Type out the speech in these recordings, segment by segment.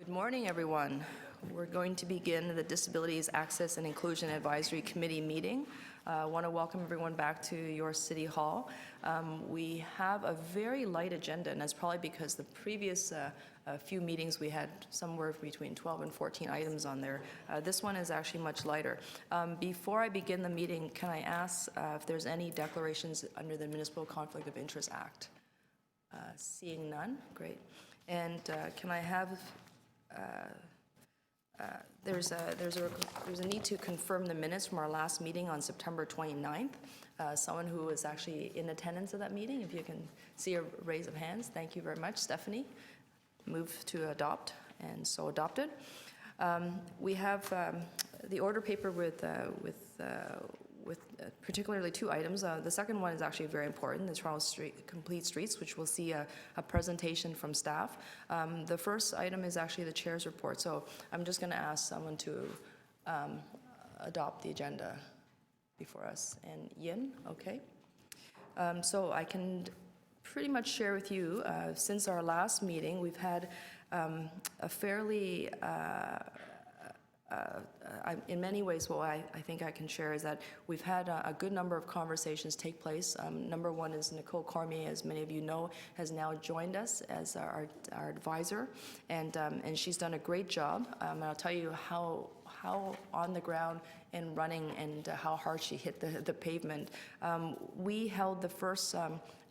Good morning, everyone. We're going to begin the Disabilities Access and Inclusion Advisory Committee meeting. I want to welcome everyone back to your City Hall. We have a very light agenda, and that's probably because the previous few meetings we had somewhere between 12 and 14 items on there. This one is actually much lighter. Before I begin the meeting, can I ask if there's any declarations under the Municipal Conflict of Interest Act? Seeing none, great. And can I have there's a need to confirm the minutes from our last meeting on September 29th. Someone who was actually in attendance of that meeting, if you can see a raise of hands. Thank you very much, Stephanie. Move to adopt, and so adopted. We have the order paper with particularly two items. The second one is actually very important, the Toronto Complete Streets, which we'll see a presentation from staff. The first item is actually the chair's report, so I'm just going to ask someone to adopt the agenda before us. And Yin, okay. So I can pretty much share with you, since our last meeting, we've had a fairly in many ways, what I think I can share is that we've had a good number of conversations take place. Number one is Nicole Cormier, as many of you know, has now joined us as our advisor, and she's done a great job. I'll tell you how on the ground and running and how hard she hit the pavement. We held the first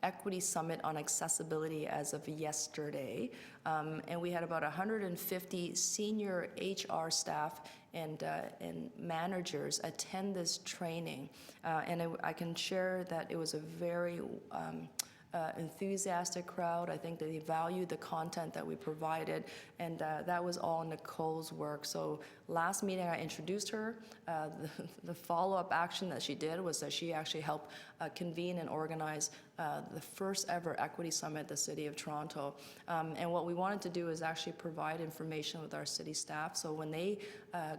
Equity Summit on Accessibility as of yesterday, and we had about 150 senior HR staff and managers attend this training, and I can share that it was a very enthusiastic crowd. I think they valued the content that we provided, and that was all Nicole's work. So last meeting I introduced her. The follow-up action that she did was that she actually helped convene and organize the first ever Equity Summit at the City of Toronto. And what we wanted to do is actually provide information with our city staff, so when they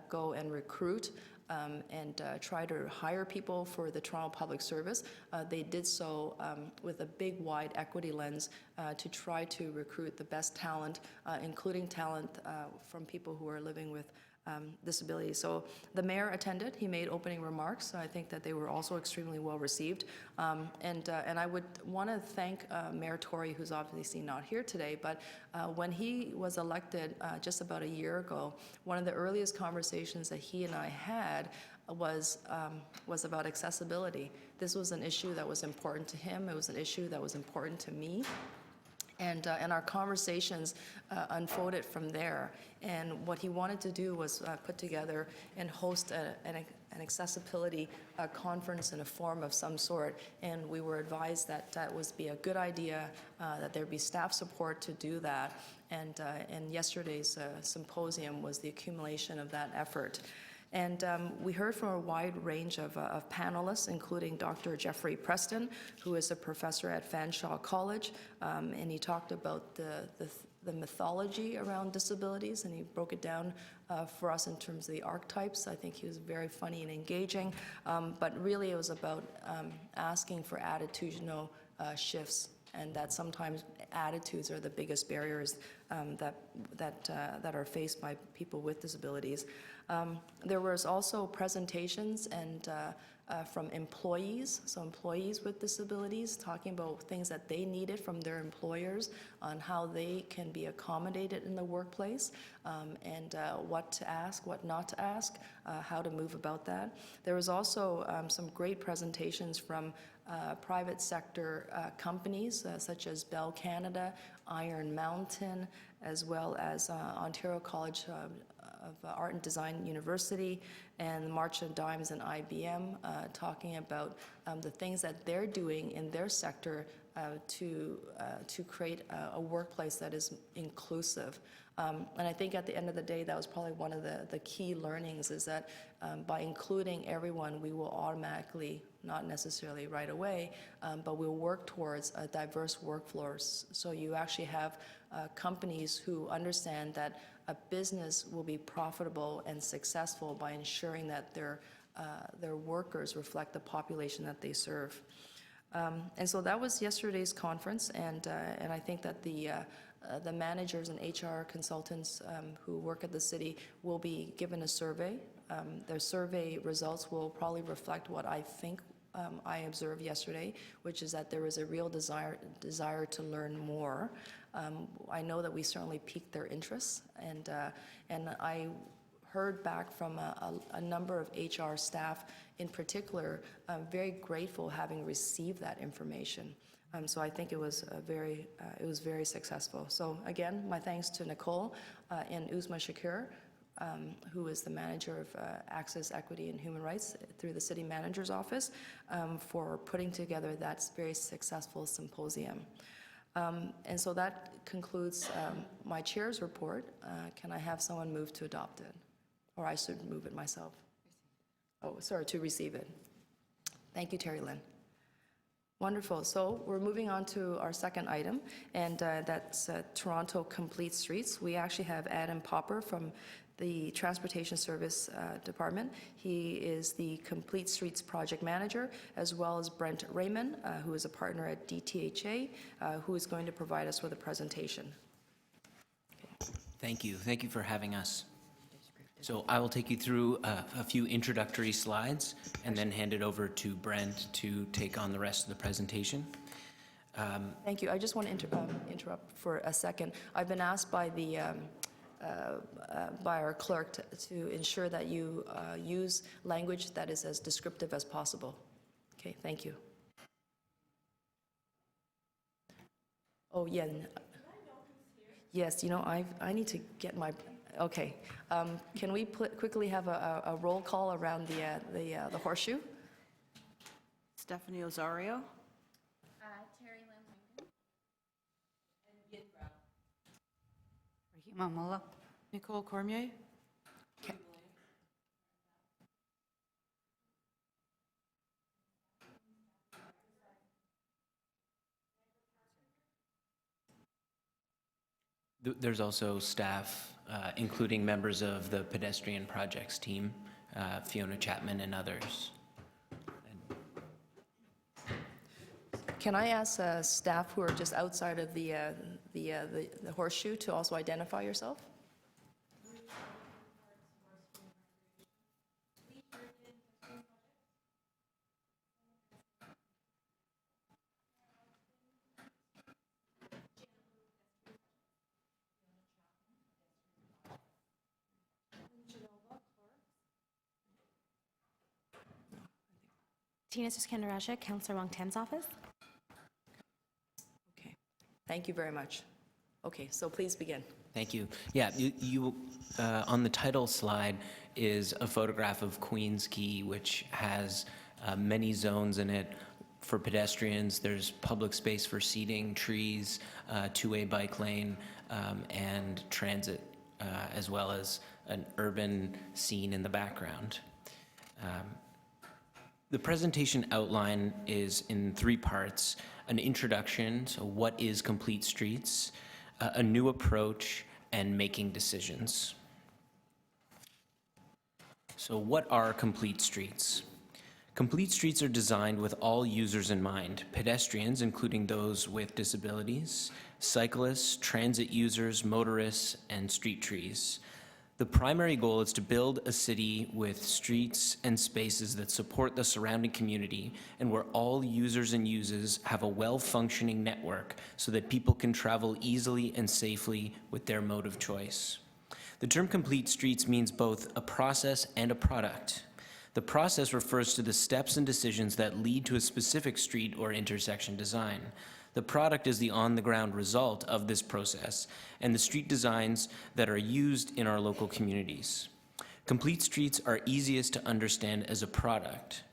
go and recruit and try to hire people for the Toronto Public Service, they did so with a big, wide equity lens to try to recruit the best talent, including talent from people who are living with disabilities. So the mayor attended. He made opening remarks. So I think that they were also extremely well received. And I would want to thank Mayor Tory, who's obviously not here today, but when he was elected just about a year ago, one of the earliest conversations that he and I had was about accessibility. This was an issue that was important to him. It was an issue that was important to me. And our conversations unfolded from there. And what he wanted to do was put together and host an accessibility conference in a forum of some sort. And we were advised that that would be a good idea, that there'd be staff support to do that. And yesterday's symposium was the accumulation of that effort. And we heard from a wide range of panelists, including Dr. Jeffrey Preston, who is a professor at Fanshawe College, and he talked about the mythology around disabilities, and he broke it down for us in terms of the archetypes. I think he was very funny and engaging, but really it was about asking for attitudinal shifts, and that sometimes attitudes are the biggest barriers that are faced by people with disabilities. There was also presentations and from employees, so employees with disabilities, talking about things that they needed from their employers on how they can be accommodated in the workplace, and what to ask, what not to ask, how to move about that. There was also some great presentations from private sector companies such as Bell Canada, Iron Mountain, as well as Ontario College of Art and Design University, and March of Dimes and IBM, talking about the things that they're doing in their sector to create a workplace that is inclusive. And I think at the end of the day, that was probably one of the key learnings, is that by including everyone, we will automatically, not necessarily right away, but we'll work towards a diverse workforce. So you actually have companies who understand that a business will be profitable and successful by ensuring that their workers reflect the population that they serve. And so that was yesterday's conference, and I think that the the managers and HR consultants who work at the city will be given a survey. Their survey results will probably reflect what I think I observed yesterday, which is that there is a real desire to learn more. I know that we certainly piqued their interests, and I heard back from a number of HR staff in particular, very grateful having received that information. So I think it was very successful. So again, my thanks to Nicole and Uzma Shakir, who is the manager of Access, Equity, and Human Rights through the City Manager's Office, for putting together that very successful symposium. And so that concludes my chair's report. Can I have someone move to adopt it? Or I should move it myself? Oh, sorry, to receive it. Thank you, Terry Lynn. Wonderful. So we're moving on to our second item, and that's Toronto Complete Streets. We actually have Adam Popper from the Transportation Service Department. He is the Complete Streets Project Manager, as well as Brent Raymond, who is a partner at DTHA, who is going to provide us with a presentation. Okay. Thank you. Thank you for having us. So I will take you through a few introductory slides and then hand it over to Brent to take on the rest of the presentation. Thank you. I just want to interrupt for a second. I've been asked by the by our clerk to ensure that you use language that is as descriptive as possible. Okay, thank you. Oh, yeah. Yes, you know, I need to get my. Okay, can we quickly have a roll call around the horseshoe? Stephanie Osario. Terry Lynn Rahima Mullah. Nicole Cormier. Okay. There's also staff, including members of the pedestrian projects team, Fiona Chapman and others. Can I ask staff who are just outside of the horseshoe to also identify yourself? Tina Suskandaraja, Councillor Wong Tan's office. Okay, thank you very much. Okay, so please begin. Thank you. Yeah, you on the title slide is a photograph of Queens Quay, which has many zones in it for pedestrians. There's public space for seating, trees, two-way bike lane, and transit, as well as an urban scene in the background. The presentation outline is in three parts: an introduction, so what is Complete Streets, a new approach, and making decisions. So what are Complete Streets? Complete Streets are designed with all users in mind: pedestrians, including those with disabilities, cyclists, transit users, motorists, and street trees. The primary goal is to build a city with streets and spaces that support the surrounding community and where all users and users have a well-functioning network so that people can travel easily and safely with their mode of choice. The term Complete Streets means both a process and a product. The process refers to the steps and decisions that lead to a specific street or intersection design. The product is the on-the-ground result of this process and the street designs that are used in our local communities. Complete Streets are easiest to understand as a product.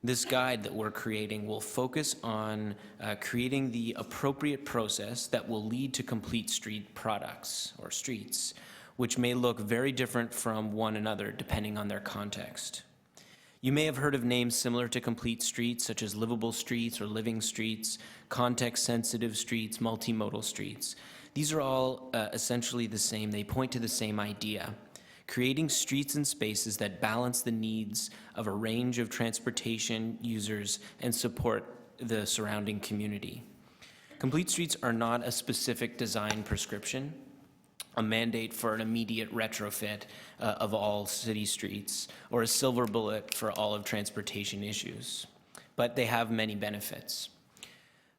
This guide that we're creating will focus on creating the appropriate process that will lead to complete street products or streets, which may look very different from one another depending on their context. You may have heard of names similar to Complete Streets, such as livable streets or living streets, context-sensitive streets, multimodal streets. These are all essentially the same. They point to the same idea: creating streets and spaces that balance the needs of a range of transportation users and support the surrounding community. Complete streets are not a specific design prescription, a mandate for an immediate retrofit of all city streets, or a silver bullet for all of transportation issues. But they have many benefits.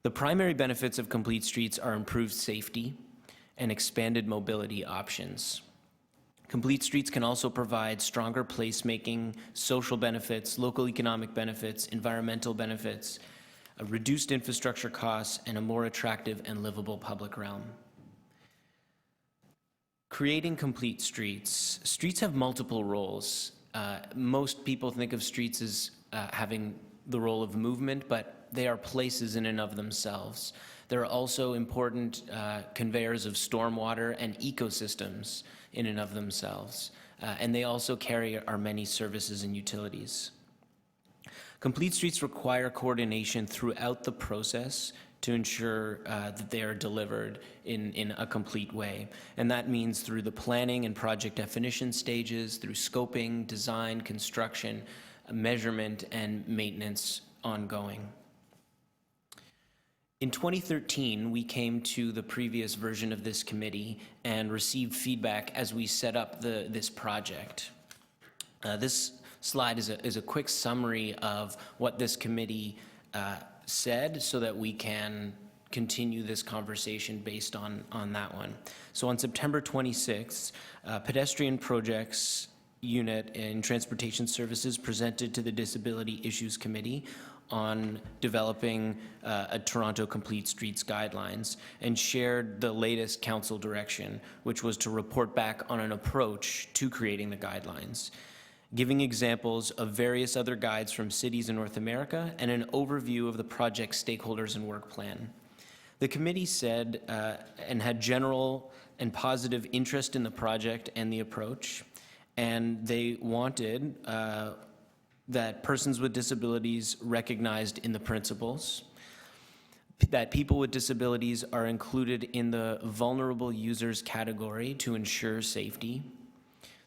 The primary benefits of complete streets are improved safety and expanded mobility options. Complete streets can also provide stronger placemaking, social benefits, local economic benefits, environmental benefits, reduced infrastructure costs, and a more attractive and livable public realm. Creating complete streets. Streets have multiple roles. Most people think of streets as having the role of movement, but they are places in and of themselves. They're also important conveyors of stormwater and ecosystems in and of themselves. And they also carry our many services and utilities. Complete streets require coordination throughout the process to ensure that they are delivered in a complete way. And that means through the planning and project definition stages, through scoping, design, construction, measurement, and maintenance ongoing. In 2013, we came to the previous version of this committee and received feedback as we set up this project. This slide is a quick summary of what this committee said so that we can continue this conversation based on that one. So on September 26th, Pedestrian Projects Unit in Transportation Services presented to the Disability Issues Committee on developing a Toronto Complete Streets Guidelines and shared the latest council direction, which was to report back on an approach to creating the guidelines, giving examples of various other guides from cities in North America and an overview of the project stakeholders and work plan. The committee said and had general and positive interest in the project and the approach, and they wanted that persons with disabilities recognized in the principles, that people with disabilities are included in the vulnerable users category to ensure safety,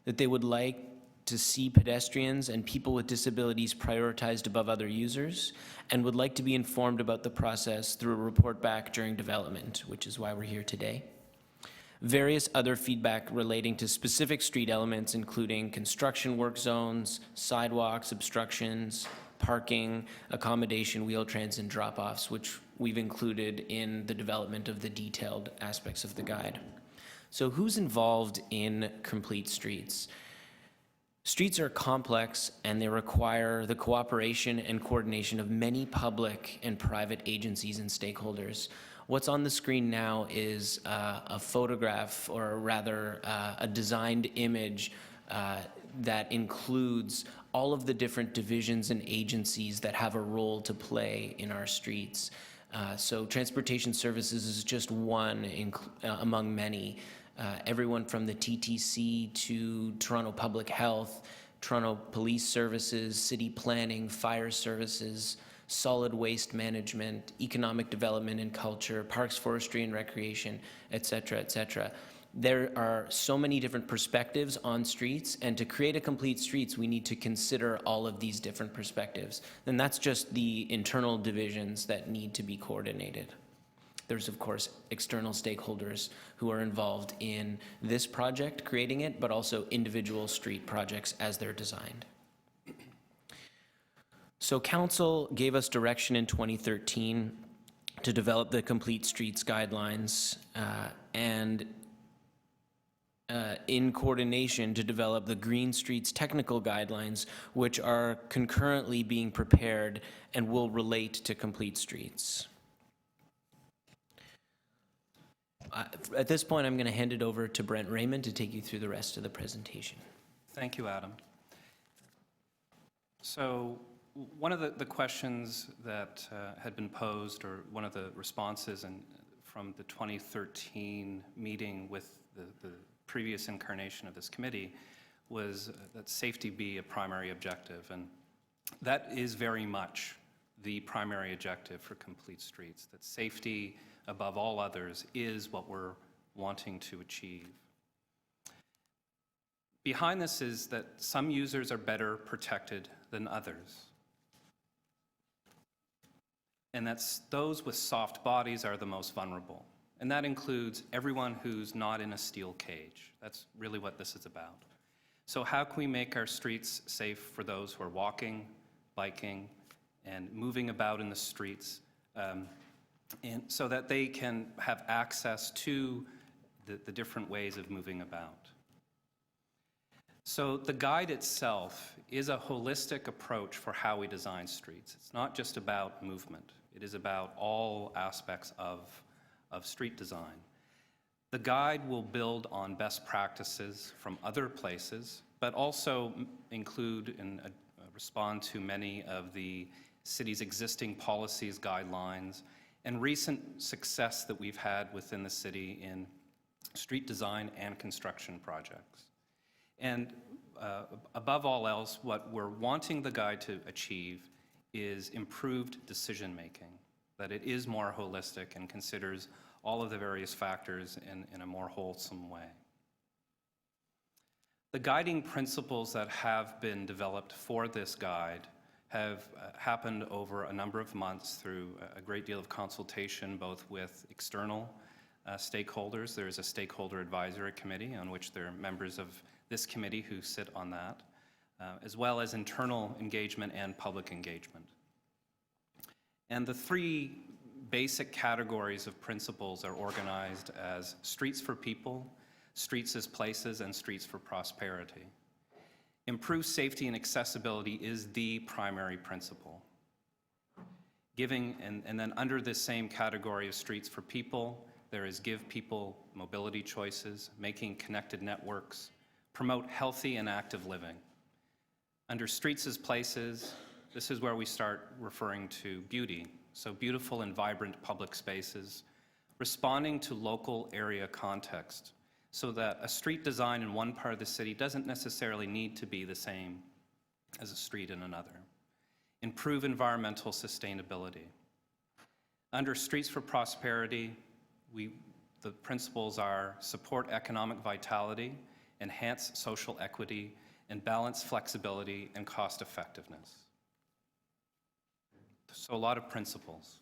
that they would like to see pedestrians and people with disabilities prioritized above other users, and would like to be informed about the process through a report back during development, which is why we're here today. Various other feedback relating to specific street elements, including construction work zones, sidewalks, obstructions, parking, accommodation, wheel-trans, and drop-offs, which we've included in the development of the detailed aspects of the guide. So who's involved in complete streets? Streets are complex, and they require the cooperation and coordination of many public and private agencies and stakeholders. What's on the screen now is a photograph, or rather a designed image that includes all of the different divisions and agencies that have a role to play in our streets. So transportation services is just one among many. Everyone from the TTC to Toronto Public Health, Toronto Police Services, City Planning, Fire Services, Solid Waste Management, Economic Development and Culture, Parks, Forestry and Recreation, et cetera, et cetera. There are so many different perspectives on streets, and to create a complete streets, we need to consider all of these different perspectives. And that's just the internal divisions that need to be coordinated. There's, of course, external stakeholders who are involved in this project, creating it, but also individual street projects as they're designed. So Council gave us direction in 2013 to develop the Complete Streets Guidelines and in coordination to develop the Green Streets Technical Guidelines, which are concurrently being prepared and will relate to Complete Streets. At this point, I'm going to hand it over to Brent Raymond to take you through the rest of the presentation. Thank you, Adam. So one of the questions that had been posed, or one of the responses from the 2013 meeting with the previous incarnation of this committee, was that safety be a primary objective. And that is very much the primary objective for Complete Streets, that safety above all others is what we're wanting to achieve. Behind this is that some users are better protected than others. and that's those with soft bodies are the most vulnerable. And that includes everyone who's not in a steel cage. That's really what this is about. So how can we make our streets safe for those who are walking, biking, and moving about in the streets, and so that they can have access to the different ways of moving about? So the guide itself is a holistic approach for how we design streets. It's not just about movement. It is about all aspects of street design. The guide will build on best practices from other places, but also include and respond to many of the city's existing policies, guidelines, and recent success that we've had within the city in street design and construction projects. And above all else, what we're wanting the guide to achieve is improved decision-making, that it is more holistic and considers all of the various factors in a more wholesome way. The guiding principles that have been developed for this guide have happened over a number of months through a great deal of consultation, both with external stakeholders. There is a stakeholder advisory committee on which there are members of this committee who sit on that, as well as internal engagement and public engagement. And the three basic categories of principles are organized as streets for people, streets as places, and streets for prosperity. Improved safety and accessibility is the primary principle. Giving, and then under this same category of streets for people, there is give people mobility choices, making connected networks, promote healthy and active living. Under streets as places, this is where we start referring to beauty. So beautiful and vibrant public spaces, responding to local area context, so that a street design in one part of the city doesn't necessarily need to be the same as a street in another. Improve environmental sustainability. Under streets for prosperity, the principles are support economic vitality, enhance social equity, and balance flexibility and cost effectiveness. So a lot of principles.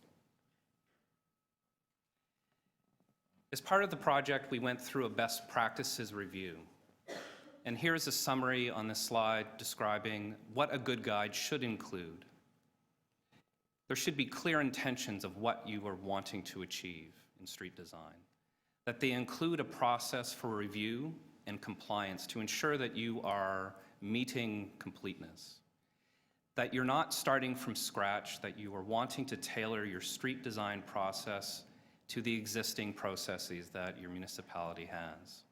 As part of the project, we went through a best practices review. And here's a summary on this slide describing what a good guide should include. There should be clear intentions of what you are wanting to achieve in street design, that they include a process for review and compliance to ensure that you are meeting completeness, that you're not starting from scratch, that you are wanting to tailor your street design process to the existing processes that your municipality has.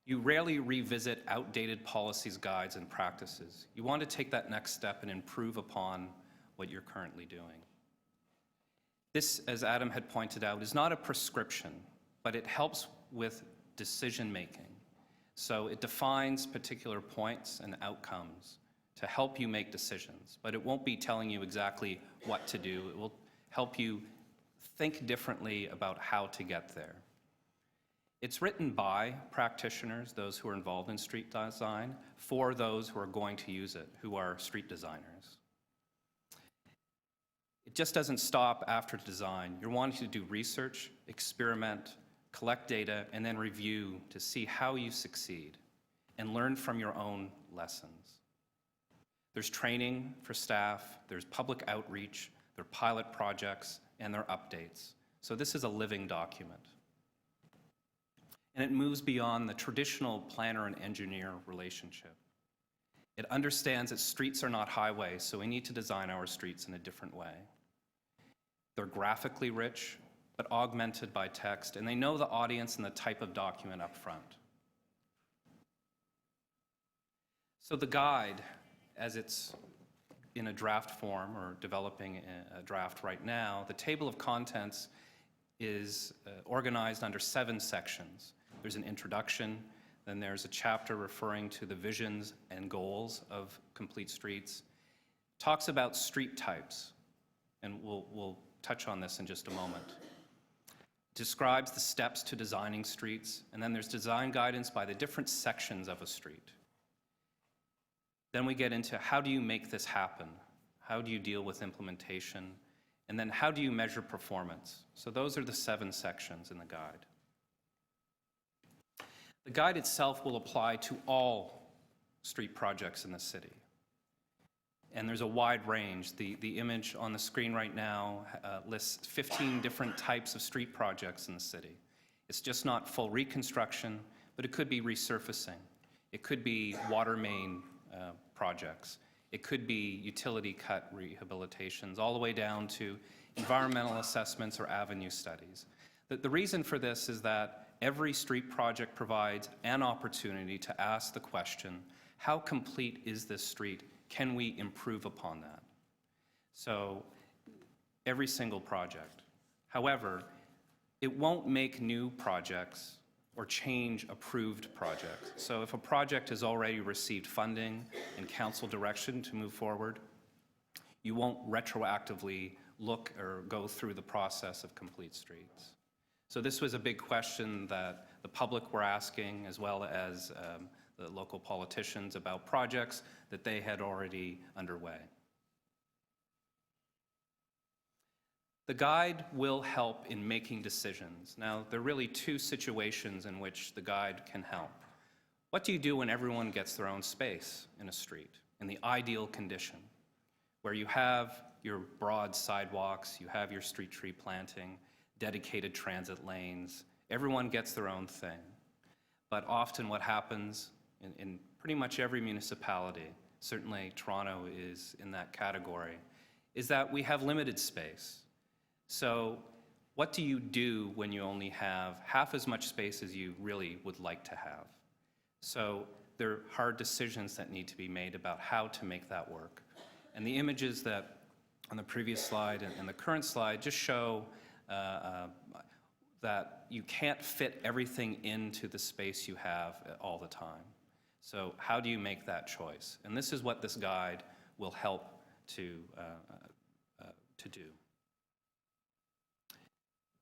You rarely revisit outdated policies, guides, and practices. You want to take that next step and improve upon what you're currently doing. This, as Adam had pointed out, is not a prescription, but it helps with decision-making. So it defines particular points and outcomes to help you make decisions, but it won't be telling you exactly what to do. It will help you think differently about how to get there. It's written by practitioners, those who are involved in street design, for those who are going to use it, who are street designers. It just doesn't stop after design. You're wanting to do research, experiment, collect data, and then review to see how you succeed and learn from your own lessons. There's training for staff, there's public outreach, there are pilot projects, and there are updates. So this is a living document. And it moves beyond the traditional planner and engineer relationship. It understands that streets are not highways, so we need to design our streets in a different way. They're graphically rich, but augmented by text, and they know the audience and the type of document up front. So the guide, as it's in a draft form or developing a draft right now, the table of contents is organized under 7 sections. There's an introduction, then there's a chapter referring to the visions and goals of Complete Streets. Talks about street types, and we'll touch on this in just a moment. Describes the steps to designing streets, and then there's design guidance by the different sections of a street. Then we get into how do you make this happen? How do you deal with implementation? And then how do you measure performance? So those are the 7 sections in the guide. The guide itself will apply to all street projects in the city. And there's a wide range. The image on the screen right now lists 15 different types of street projects in the city. It's just not full reconstruction, but it could be resurfacing. It could be water main projects. It could be utility cut rehabilitations, all the way down to environmental assessments or avenue studies. The reason for this is that every street project provides an opportunity to ask the question, how complete is this street? Can we improve upon that? So every single project. However, it won't make new projects or change approved projects. So if a project has already received funding and council direction to move forward, you won't retroactively look or go through the process of complete streets. So this was a big question that the public were asking, as well as the local politicians, about projects that they had already underway. The guide will help in making decisions. Now, there are really 2 situations in which the guide can help. What do you do when everyone gets their own space in a street, in the ideal condition, where you have your broad sidewalks, you have your street tree planting, dedicated transit lanes, everyone gets their own thing. But often what happens in pretty much every municipality, certainly Toronto is in that category, is that we have limited space. So what do you do when you only have half as much space as you really would like to have? So there are hard decisions that need to be made about how to make that work. And the images that on the previous slide and the current slide just show that you can't fit everything into the space you have all the time. So how do you make that choice? And this is what this guide will help to do.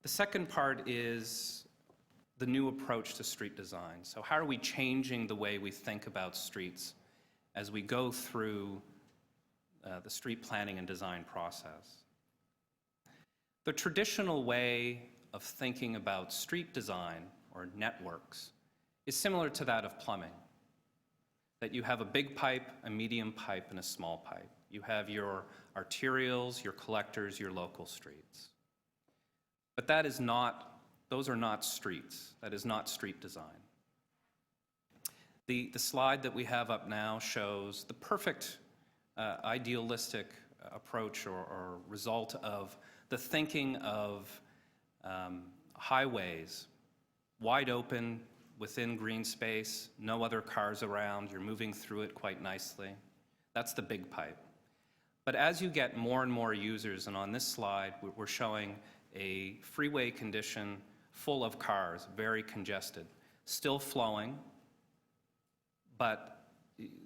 The second part is the new approach to street design. So how are we changing the way we think about streets as we go through the street planning and design process? The traditional way of thinking about street design or networks is similar to that of plumbing. That you have a big pipe, a medium pipe, and a small pipe. You have your arterials, your collectors, your local streets. But those are not streets. That is not street design. The slide that we have up now shows the perfect idealistic approach or result of the thinking of highways, wide open, within green space, no other cars around, you're moving through it quite nicely. That's the big pipe. But as you get more and more users, and on this slide, we're showing a freeway condition full of cars, very congested, still flowing, but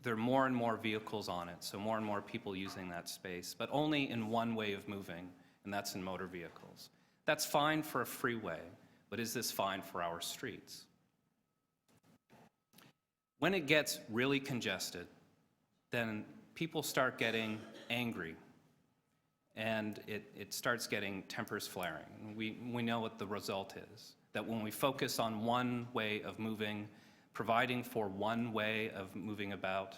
there are more and more vehicles on it, so more and more people using that space, but only in one way of moving, and that's in motor vehicles. That's fine for a freeway, but is this fine for our streets? When it gets really congested, then people start getting angry, and it starts getting tempers flaring. And we know what the result is, that when we focus on one way of moving, providing for one way of moving about,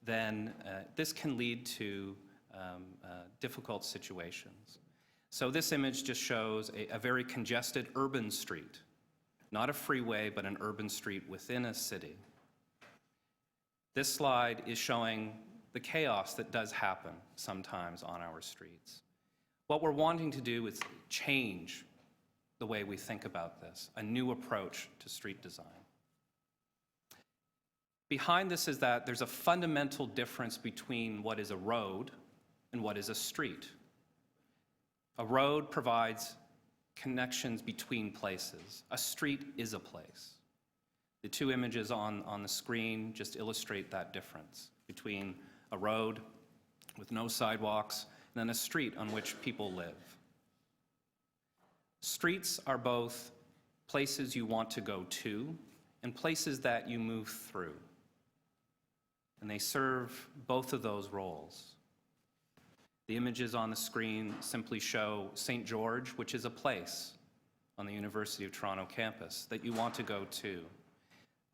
then this can lead to difficult situations. So this image just shows a very congested urban street, not a freeway, but an urban street within a city. This slide is showing the chaos that does happen sometimes on our streets. What we're wanting to do is change the way we think about this, a new approach to street design. Behind this is that there's a fundamental difference between what is a road and what is a street. A road provides connections between places. A street is a place. The 2 images on the screen just illustrate that difference between a road with no sidewalks and then a street on which people live. Streets are both places you want to go to and places that you move through. And they serve both of those roles. The images on the screen simply show St. George, which is a place on the University of Toronto campus that you want to go to.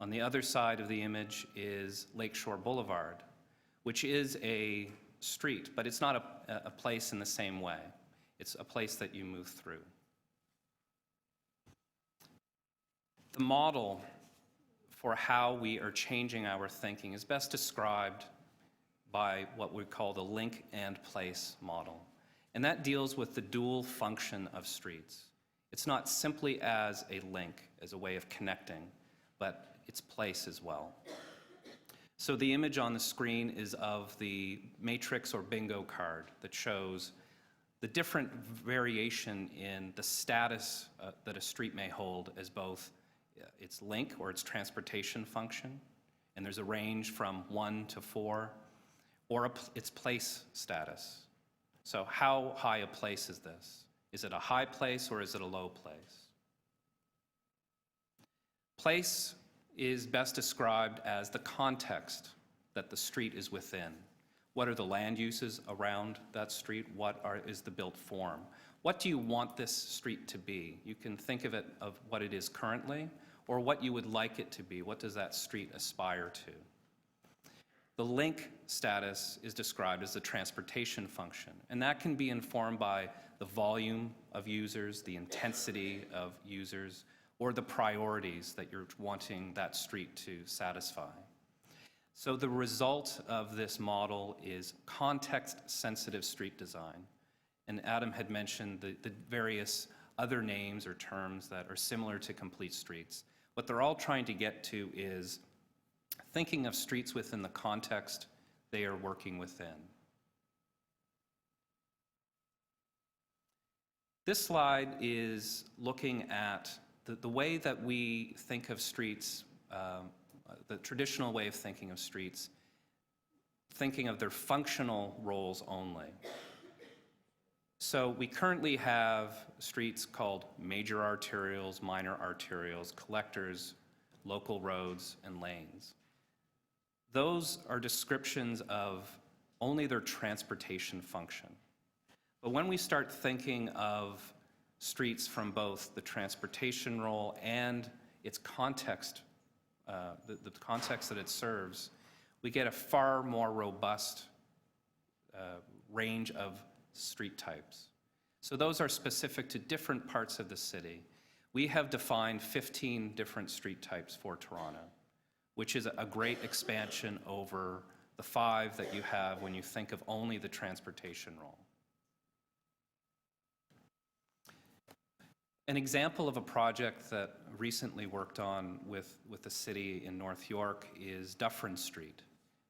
On the other side of the image is Lakeshore Boulevard, which is a street, but it's not a place in the same way. It's a place that you move through. The model for how we are changing our thinking is best described by what we call the link and place model. And that deals with the dual function of streets. It's not simply as a link, as a way of connecting, but its place as well. So the image on the screen is of the matrix or bingo card that shows the different variation in the status that a street may hold as both its link or its transportation function, and there's a range from 1 to 4, or its place status. So how high a place is this? Is it a high place or is it a low place? Place is best described as the context that the street is within. What are the land uses around that street? What is the built form? What do you want this street to be? You can think of it of what it is currently, or what you would like it to be. What does that street aspire to? The link status is described as the transportation function, and that can be informed by the volume of users, the intensity of users, or the priorities that you're wanting that street to satisfy. So the result of this model is context-sensitive street design. And Adam had mentioned the various other names or terms that are similar to complete streets. What they're all trying to get to is thinking of streets within the context they are working within. This slide is looking at the way that we think of streets, the traditional way of thinking of streets, thinking of their functional roles only. So we currently have streets called major arterials, minor arterials, collectors, local roads, and lanes. Those are descriptions of only their transportation function. But when we start thinking of streets from both the transportation role and its context, the context that it serves, we get a far more robust range of street types. So those are specific to different parts of the city. We have defined 15 different street types for Toronto, which is a great expansion over the 5 that you have when you think of only the transportation role. An example of a project that recently worked on with the city in North York is Dufferin Street.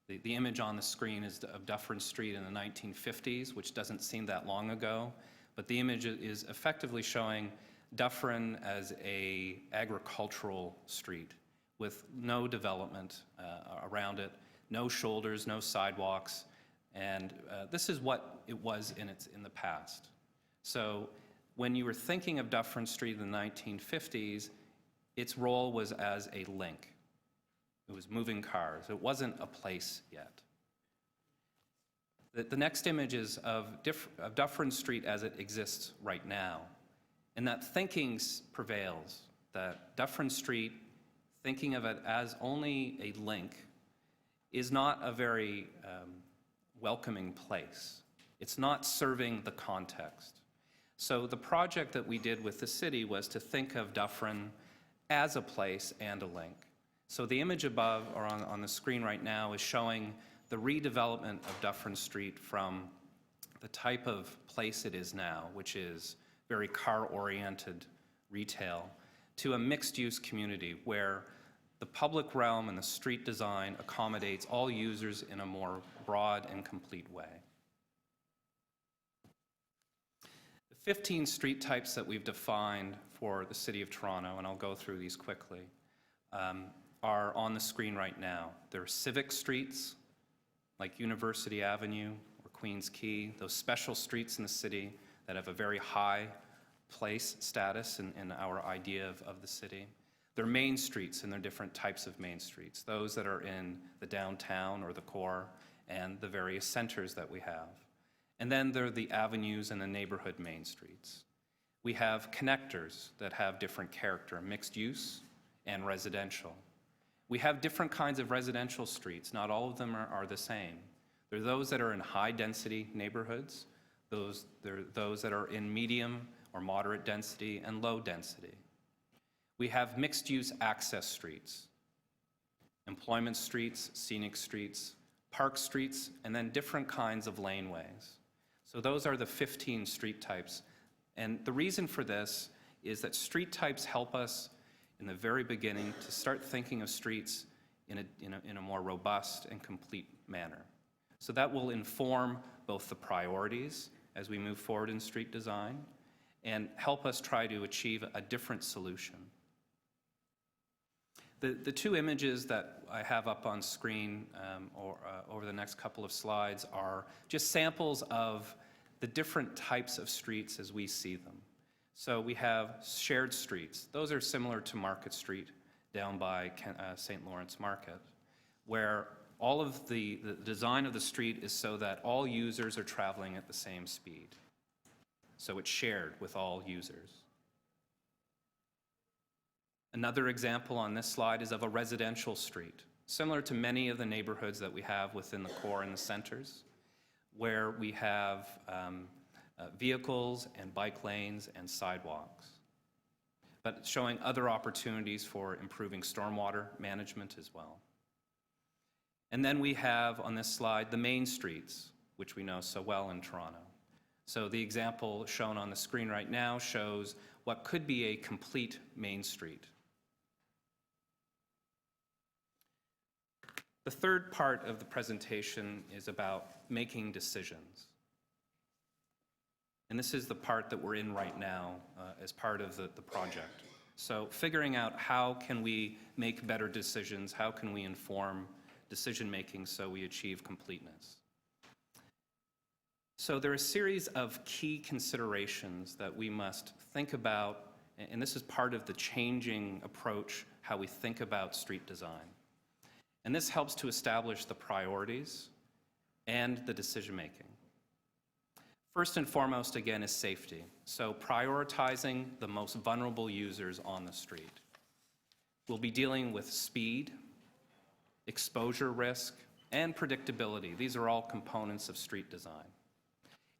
The image on the screen is of Dufferin Street in the 1950s, which doesn't seem that long ago, but the image is effectively showing Dufferin as an agricultural street with no development around it, no shoulders, no sidewalks, and this is what it was in the past. So when you were thinking of Dufferin Street in the 1950s, its role was as a link. It was moving cars. It wasn't a place yet. The next image is of Dufferin Street as it exists right now. And that thinking prevails, that Dufferin Street, thinking of it as only a link, is not a very welcoming place. It's not serving the context. So the project that we did with the city was to think of Dufferin as a place and a link. So the image above, or on the screen right now, is showing the redevelopment of Dufferin Street from the type of place it is now, which is very car-oriented retail, to a mixed-use community where the public realm and the street design accommodates all users in a more broad and complete way. The 15 street types that we've defined for the City of Toronto, and I'll go through these quickly, are on the screen right now. There are civic streets, like University Avenue or Queens Quay, those special streets in the city that have a very high place status in our idea of the city. There are main streets, and there are different types of main streets, those that are in the downtown or the core, and the various centers that we have. And then there are the avenues and the neighborhood main streets. We have connectors that have different character, mixed use and residential. We have different kinds of residential streets. Not all of them are the same. There are those that are in high-density neighborhoods, there are those that are in medium or moderate density and low density. We have mixed-use access streets, employment streets, scenic streets, park streets, and then different kinds of laneways. So those are the 15 street types. And the reason for this is that street types help us in the very beginning to start thinking of streets in a more robust and complete manner. So that will inform both the priorities as we move forward in street design and help us try to achieve a different solution. The two images that I have up on screen over the next couple of slides are just samples of the different types of streets as we see them. So we have shared streets. Those are similar to Market Street down by St. Lawrence Market, where all of the design of the street is so that all users are traveling at the same speed. So it's shared with all users. Another example on this slide is of a residential street, similar to many of the neighborhoods that we have within the core and the centers, where we have vehicles and bike lanes and sidewalks, but showing other opportunities for improving stormwater management as well. And then we have on this slide the main streets, which we know so well in Toronto. So the example shown on the screen right now shows what could be a complete main street. The third part of the presentation is about making decisions. And this is the part that we're in right now as part of the project. So figuring out how can we make better decisions, how can we inform decision-making so we achieve completeness. So there are a series of key considerations that we must think about, and this is part of the changing approach, how we think about street design. And this helps to establish the priorities and the decision-making. First and foremost, again, is safety. So prioritizing the most vulnerable users on the street. We'll be dealing with speed, exposure risk, and predictability. These are all components of street design.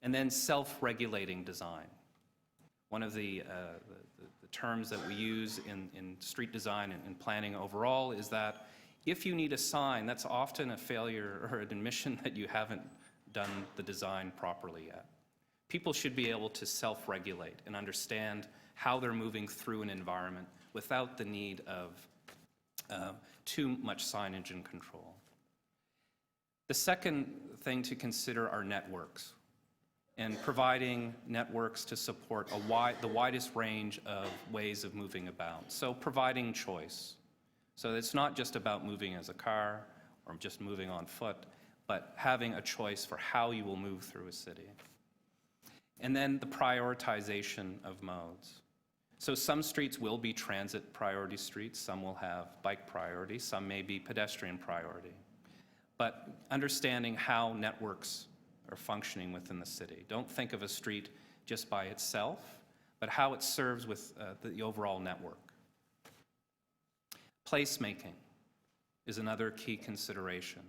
And then self-regulating design. One of the terms that we use in street design and planning overall is that if you need a sign, that's often a failure or an admission that you haven't done the design properly yet. People should be able to self-regulate and understand how they're moving through an environment without the need of too much signage and control. The second thing to consider are networks, and providing networks to support the widest range of ways of moving about. So providing choice. So it's not just about moving as a car or just moving on foot, but having a choice for how you will move through a city. And then the prioritization of modes. So some streets will be transit priority streets, some will have bike priority, some may be pedestrian priority. But understanding how networks are functioning within the city. Don't think of a street just by itself, but how it serves with the overall network. Placemaking is another key consideration.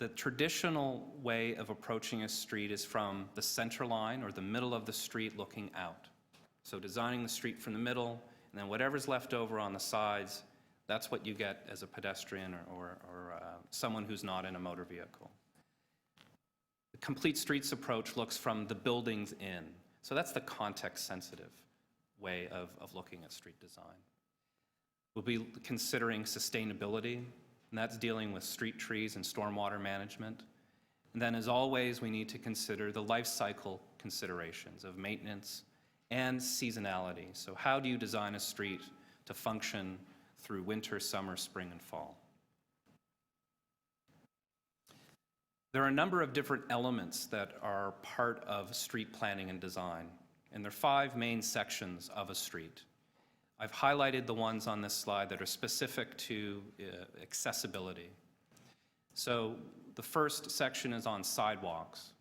The traditional way of approaching a street is from the center line or the middle of the street looking out. So designing the street from the middle, and then whatever's left over on the sides, that's what you get as a pedestrian or someone who's not in a motor vehicle. The complete streets approach looks from the buildings in. So that's the context-sensitive way of looking at street design. We'll be considering sustainability, and that's dealing with street trees and stormwater management. And then, as always, we need to consider the life cycle considerations of maintenance and seasonality. So how do you design a street to function through winter, summer, spring, and fall? There are a number of different elements that are part of street planning and design, and there are 5 main sections of a street. I've highlighted the ones on this slide that are specific to accessibility. So the first section is on sidewalks,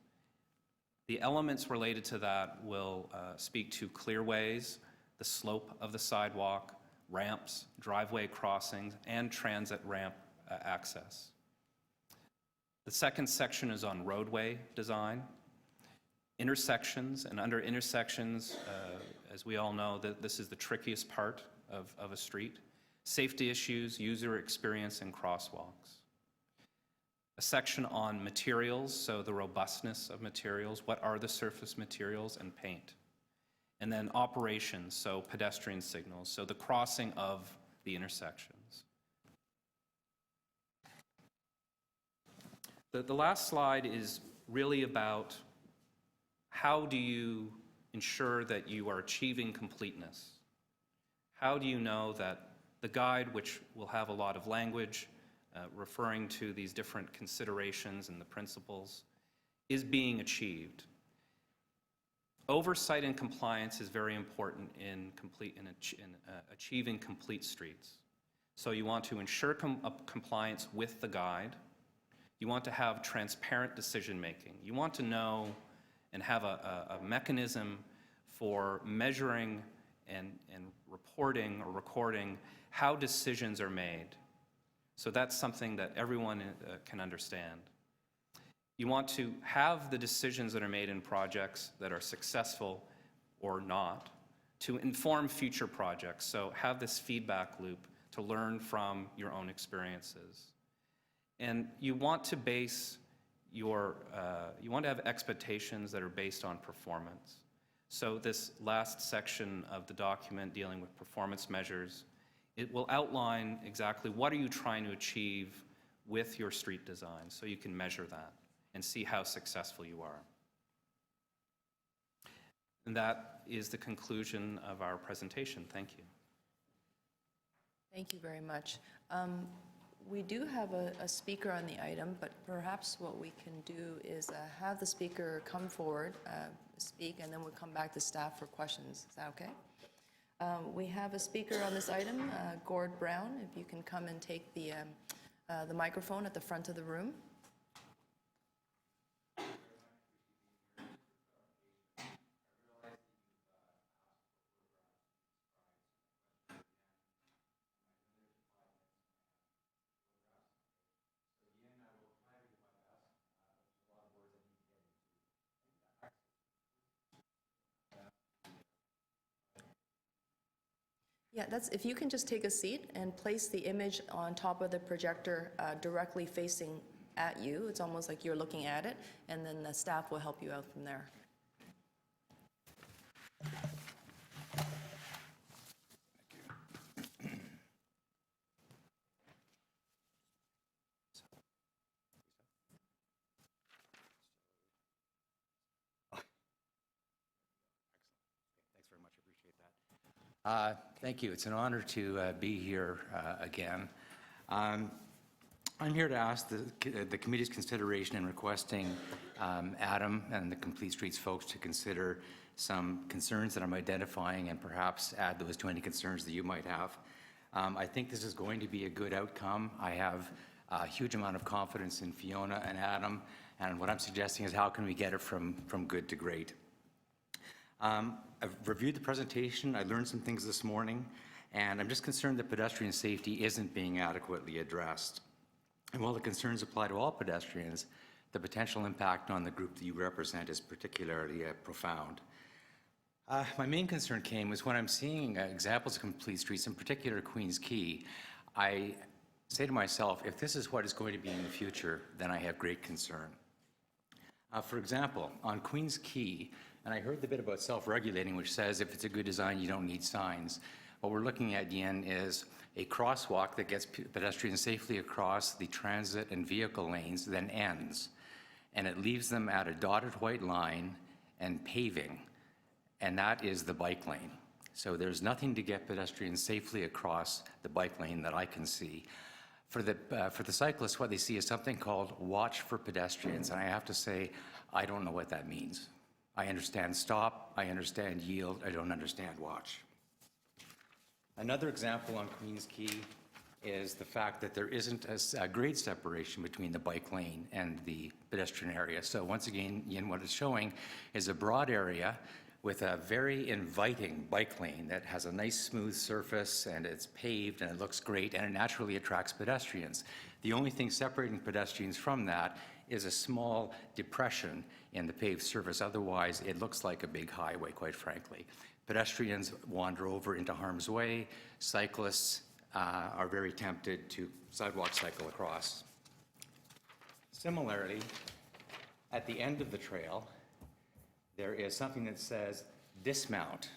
The elements related to that will speak to clearways, the slope of the sidewalk, ramps, driveway crossings, and transit ramp access. The second section is on roadway design, intersections, and under intersections, as we all know, this is the trickiest part of a street, safety issues, user experience, and crosswalks. A section on materials, so the robustness of materials, what are the surface materials, and paint. And then operations, so pedestrian signals, so the crossing of the intersections. The last slide is really about how do you ensure that you are achieving completeness? How do you know that the guide, which will have a lot of language referring to these different considerations and the principles, is being achieved? Oversight and compliance is very important in achieving complete streets. So you want to ensure compliance with the guide. You want to have transparent decision-making. You want to know and have a mechanism for measuring and reporting or recording how decisions are made. So that's something that everyone can understand. You want to have the decisions that are made in projects that are successful or not to inform future projects. So have this feedback loop to learn from your own experiences. And you want to base you want to have expectations that are based on performance. So this last section of the document dealing with performance measures, it will outline exactly what are you trying to achieve with your street design so you can measure that and see how successful you are. And that is the conclusion of our presentation. Thank you. Thank you very much. We do have a speaker on the item, but perhaps what we can do is have the speaker come forward, speak, and then we'll come back to staff for questions. Is that okay? We have a speaker on this item, Gord Brown. If you can come and take the microphone at the front of the room. Yeah, if you can just take a seat and place the image on top of the projector directly facing at you. It's almost like you're looking at it, and then the staff will help you out from there. Thank you. It's an honor to be here again. I'm here to ask the committee's consideration in requesting Adam and the Complete Streets folks to consider some concerns that I'm identifying and perhaps add those to any concerns that you might have. I think this is going to be a good outcome. I have a huge amount of confidence in Fiona and Adam, and what I'm suggesting is how can we get it from good to great. I've reviewed the presentation, I learned some things this morning, and I'm just concerned that pedestrian safety isn't being adequately addressed. And while the concerns apply to all pedestrians, the potential impact on the group that you represent is particularly profound. My main concern was when I'm seeing examples of complete streets, in particular Queens Quay, I say to myself, if this is what is going to be in the future, then I have great concern. For example, on Queens Quay, and I heard the bit about self-regulating, which says if it's a good design, you don't need signs. What we're looking at, Yen, is a crosswalk that gets pedestrians safely across the transit and vehicle lanes, then ends. And it leaves them at a dotted white line and paving, and that is the bike lane. So there's nothing to get pedestrians safely across the bike lane that I can see. For the cyclists, what they see is something called watch for pedestrians, and I have to say, I don't know what that means. I understand stop, I understand yield, I don't understand watch. Another example on Queens Quay is the fact that there isn't a grade separation between the bike lane and the pedestrian area. So once again, Ian, what it's showing is a broad area with a very inviting bike lane that has a nice smooth surface and it's paved and it looks great and it naturally attracts pedestrians. The only thing separating pedestrians from that is a small depression in the paved surface. Otherwise, it looks like a big highway, quite frankly. Pedestrians wander over into harm's way. Cyclists are very tempted to sidewalk cycle across. Similarly, at the end of the trail, there is something that says dismount.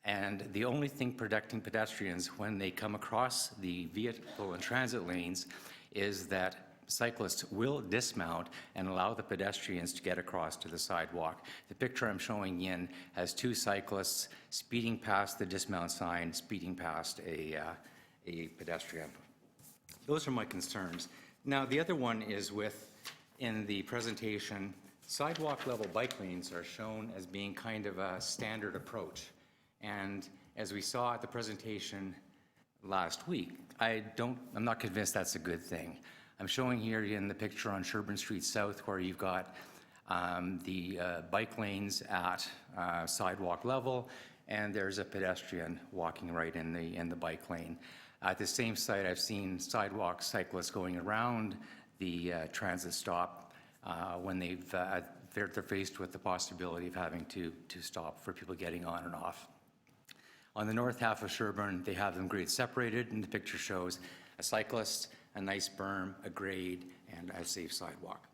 And the only thing protecting pedestrians when they come across the vehicle and transit lanes is that cyclists will dismount and allow the pedestrians to get across to the sidewalk. The picture I'm showing in has two cyclists speeding past the dismount sign, speeding past a pedestrian. Those are my concerns. Now, the other one is in the presentation, sidewalk level bike lanes are shown as being kind of a standard approach. And as we saw at the presentation last week, I'm not convinced that's a good thing. I'm showing here in the picture on Sherbourne Street South where you've got the bike lanes at sidewalk level, and there's a pedestrian walking right in the bike lane. At the same site, I've seen sidewalk cyclists going around the transit stop when they're faced with the possibility of having to stop for people getting on and off. On the north half of Sherbourne, they have them grade separated, and the picture shows a cyclist, a nice berm, a grade, and a safe sidewalk.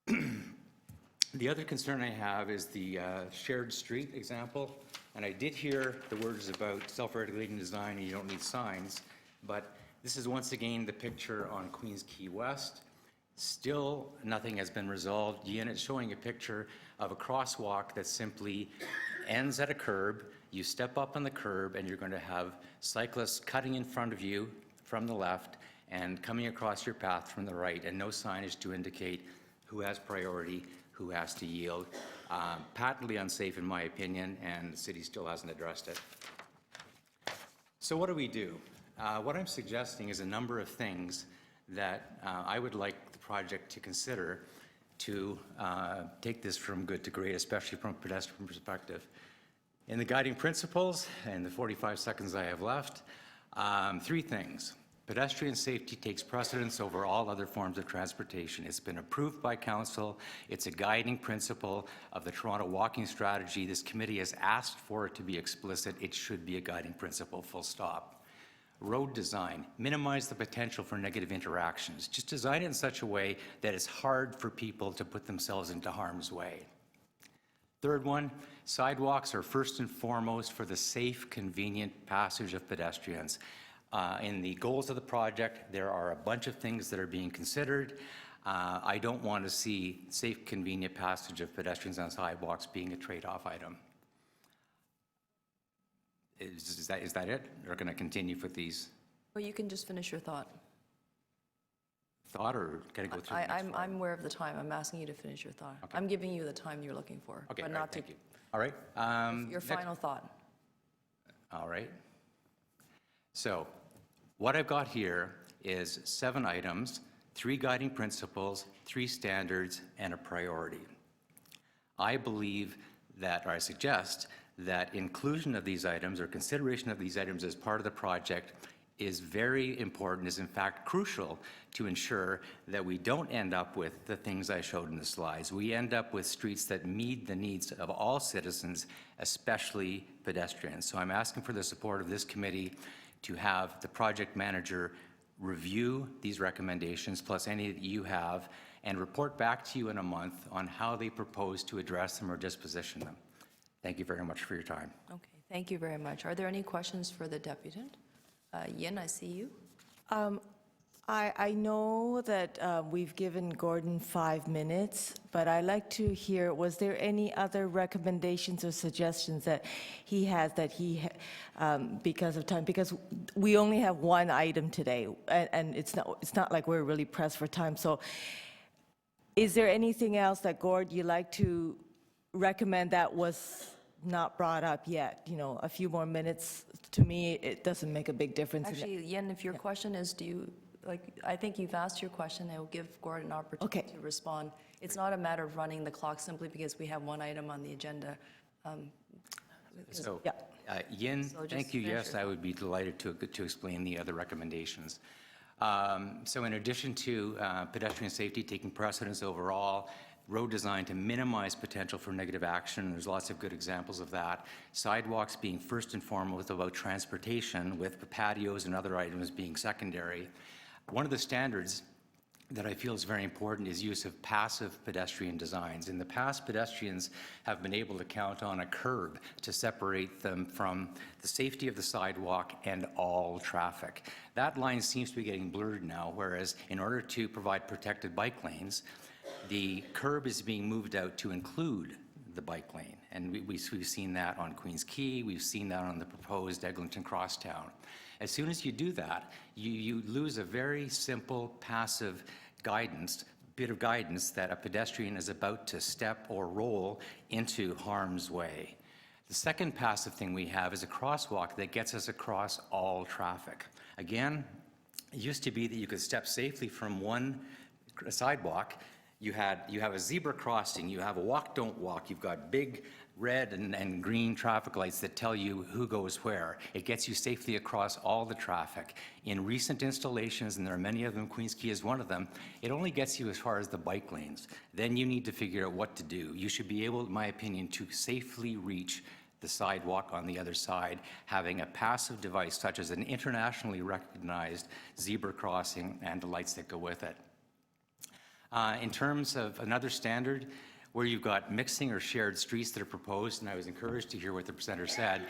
The other concern I have is the shared street example, and I did hear the words about self-regulating design and you don't need signs, but this is once again the picture on Queens Quay West. Still, nothing has been resolved. Ian, it's showing a picture of a crosswalk that simply ends at a curb. You step up on the curb and you're going to have cyclists cutting in front of you from the left and coming across your path from the right, and no signage to indicate who has priority, who has to yield. Patently unsafe in my opinion, and the city still hasn't addressed it. So what do we do? What I'm suggesting is a number of things that I would like the project to consider to take this from good to great, especially from a pedestrian perspective. In the guiding principles, and the 45 seconds I have left, 3 things. Pedestrian safety takes precedence over all other forms of transportation. It's been approved by council. It's a guiding principle of the Toronto walking strategy. This committee has asked for it to be explicit. It should be a guiding principle, full stop. Road design, minimize the potential for negative interactions. Just design it in such a way that it's hard for people to put themselves into harm's way. Third one, sidewalks are first and foremost for the safe, convenient passage of pedestrians. In the goals of the project, there are a bunch of things that are being considered. I don't want to see safe, convenient passage of pedestrians on sidewalks being a trade-off item. Is that it? Or going to continue with these? Well, you can just finish your thought. Thought, or can I go through the next slide? I'm aware of the time. I'm asking you to finish your thought. Okay. I'm giving you the time you're looking for, Okay, but all right, not to. thank you. All right. Your final thought. All right. So what I've got here is 7 items, 3 guiding principles, 3 standards, and a priority. I believe that, or I suggest that inclusion of these items or consideration of these items as part of the project is very important, is in fact crucial to ensure that we don't end up with the things I showed in the slides. We end up with streets that meet the needs of all citizens, especially pedestrians. So I'm asking for the support of this committee to have the project manager review these recommendations, plus any that you have, and report back to you in a month on how they propose to address them or disposition them. Thank you very much for your time. Okay, thank you very much. Are there any questions for the deputant? Yin, I see you. I know that we've given Gordon 5 minutes, but I'd like to hear, was there any other recommendations or suggestions that he has that because of time? Because we only have 1 item today, and it's not like we're really pressed for time. So is there anything else that, Gord, you'd like to recommend that was not brought up yet. You know, a few more minutes, to me, it doesn't make a big difference. Actually, Yen, if your question is, do you, like, I think you've asked your question, it will give Gordon an opportunity Okay. to respond. It's not a matter of running the clock simply because we have one item on the agenda. So, Yeah. Yin, So just thank you. finish Yes, your I would be delighted to explain the other recommendations. So in addition to pedestrian safety taking precedence overall, road design to minimize potential for negative action, there's lots of good examples of that. Sidewalks being first and foremost about transportation, with patios and other items being secondary. One of the standards that I feel is very important is use of passive pedestrian designs. In the past, pedestrians have been able to count on a curb to separate them from the safety of the sidewalk and all traffic. That line seems to be getting blurred now, whereas in order to provide protected bike lanes, the curb is being moved out to include the bike lane. And we've seen that on Queens Quay, we've seen that on the proposed Eglinton Crosstown. As soon as you do that, you lose a very simple passive bit of guidance that a pedestrian is about to step or roll into harm's way. The second passive thing we have is a crosswalk that gets us across all traffic. Again, it used to be that you could step safely from one sidewalk. You have a zebra crossing, you have a walk, don't walk, you've got big red and green traffic lights that tell you who goes where. It gets you safely across all the traffic. In recent installations, and there are many of them, Queens Quay is one of them, it only gets you as far as the bike lanes. Then you need to figure out what to do. You should be able, in my opinion, to safely reach the sidewalk on the other side, having a passive device such as an internationally recognized zebra crossing and the lights that go with it. In terms of another standard, where you've got mixing or shared streets that are proposed, and I was encouraged to hear what the presenter said,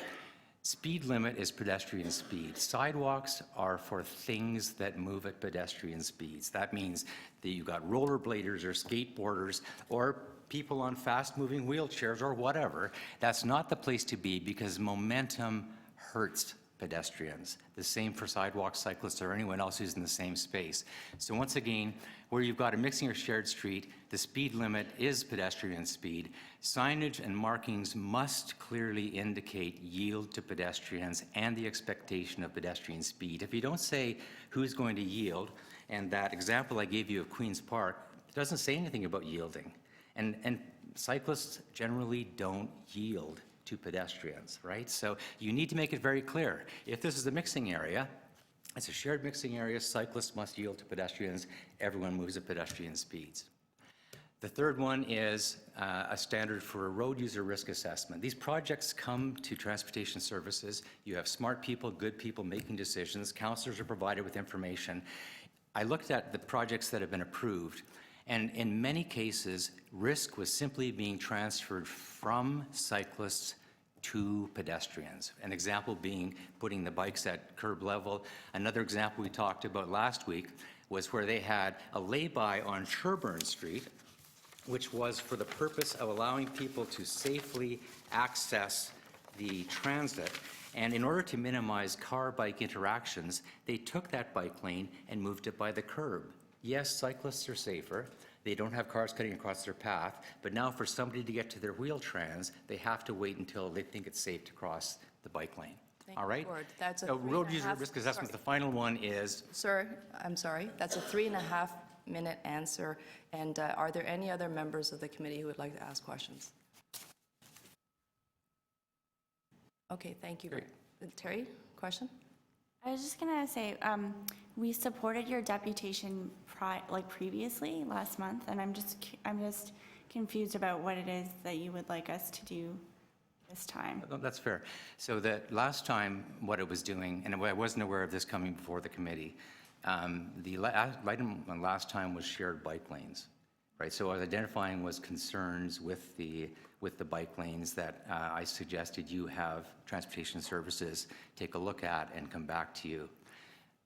speed limit is pedestrian speed. Sidewalks are for things that move at pedestrian speeds. That means that you've got rollerbladers or skateboarders or people on fast-moving wheelchairs or whatever. That's not the place to be because momentum hurts pedestrians. The same for sidewalk cyclists or anyone else who's in the same space. So once again, where you've got a mixing or shared street, the speed limit is pedestrian speed. Signage and markings must clearly indicate yield to pedestrians and the expectation of pedestrian speed. If you don't say who's going to yield, and that example I gave you of Queen's Park doesn't say anything about yielding. And cyclists generally don't yield to pedestrians, right? So you need to make it very clear. If this is a mixing area, it's a shared mixing area, cyclists must yield to pedestrians, everyone moves at pedestrian speeds. The third one is a standard for a road user risk assessment. These projects come to transportation services. You have smart people, good people making decisions. Counselors are provided with information. I looked at the projects that have been approved, and in many cases, risk was simply being transferred from cyclists to pedestrians. An example being putting the bikes at curb level. Another example we talked about last week was where they had a lay-by on Sherburne Street, which was for the purpose of allowing people to safely access the transit. And in order to minimize car-bike interactions, they took that bike lane and moved it by the curb. Yes, cyclists are safer. They don't have cars cutting across their path, but now for somebody to get to their wheel-trans, they have to wait until they think it's safe to cross the bike lane. Thank All you, right? Gord. That's a So road 3.5 user risk assessment, the final one is, Sir, I'm sorry, that's a 3.5-minute answer. And are there any other members of the committee who would like to ask questions? Okay, thank you. Great. Terry, question? I was just gonna say, we supported your deputation previously last month, and I'm just confused about what it is that you would like us to do this time. no, that's fair. So that last time, what it was doing, and I wasn't aware of this coming before the committee, the item last time was shared bike lanes, right? So what I was identifying was concerns with the bike lanes that I suggested you have transportation services take a look at and come back to you.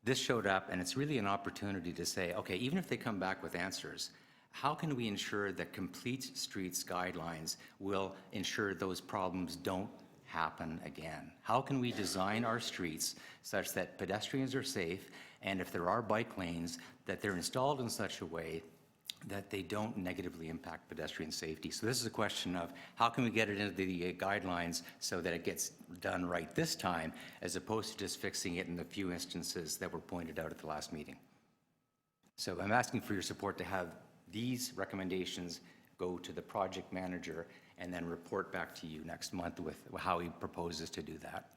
This showed up, and it's really an opportunity to say, okay, even if they come back with answers, how can we ensure that Complete Streets guidelines will ensure those problems don't happen again? How can we design our streets such that pedestrians are safe, and if there are bike lanes, that they're installed in such a way that they don't negatively impact pedestrian safety. So this is a question of how can we get it into the guidelines so that it gets done right this time, as opposed to just fixing it in the few instances that were pointed out at the last meeting. So I'm asking for your support to have these recommendations go to the project manager and then report back to you next month with how he proposes to do that.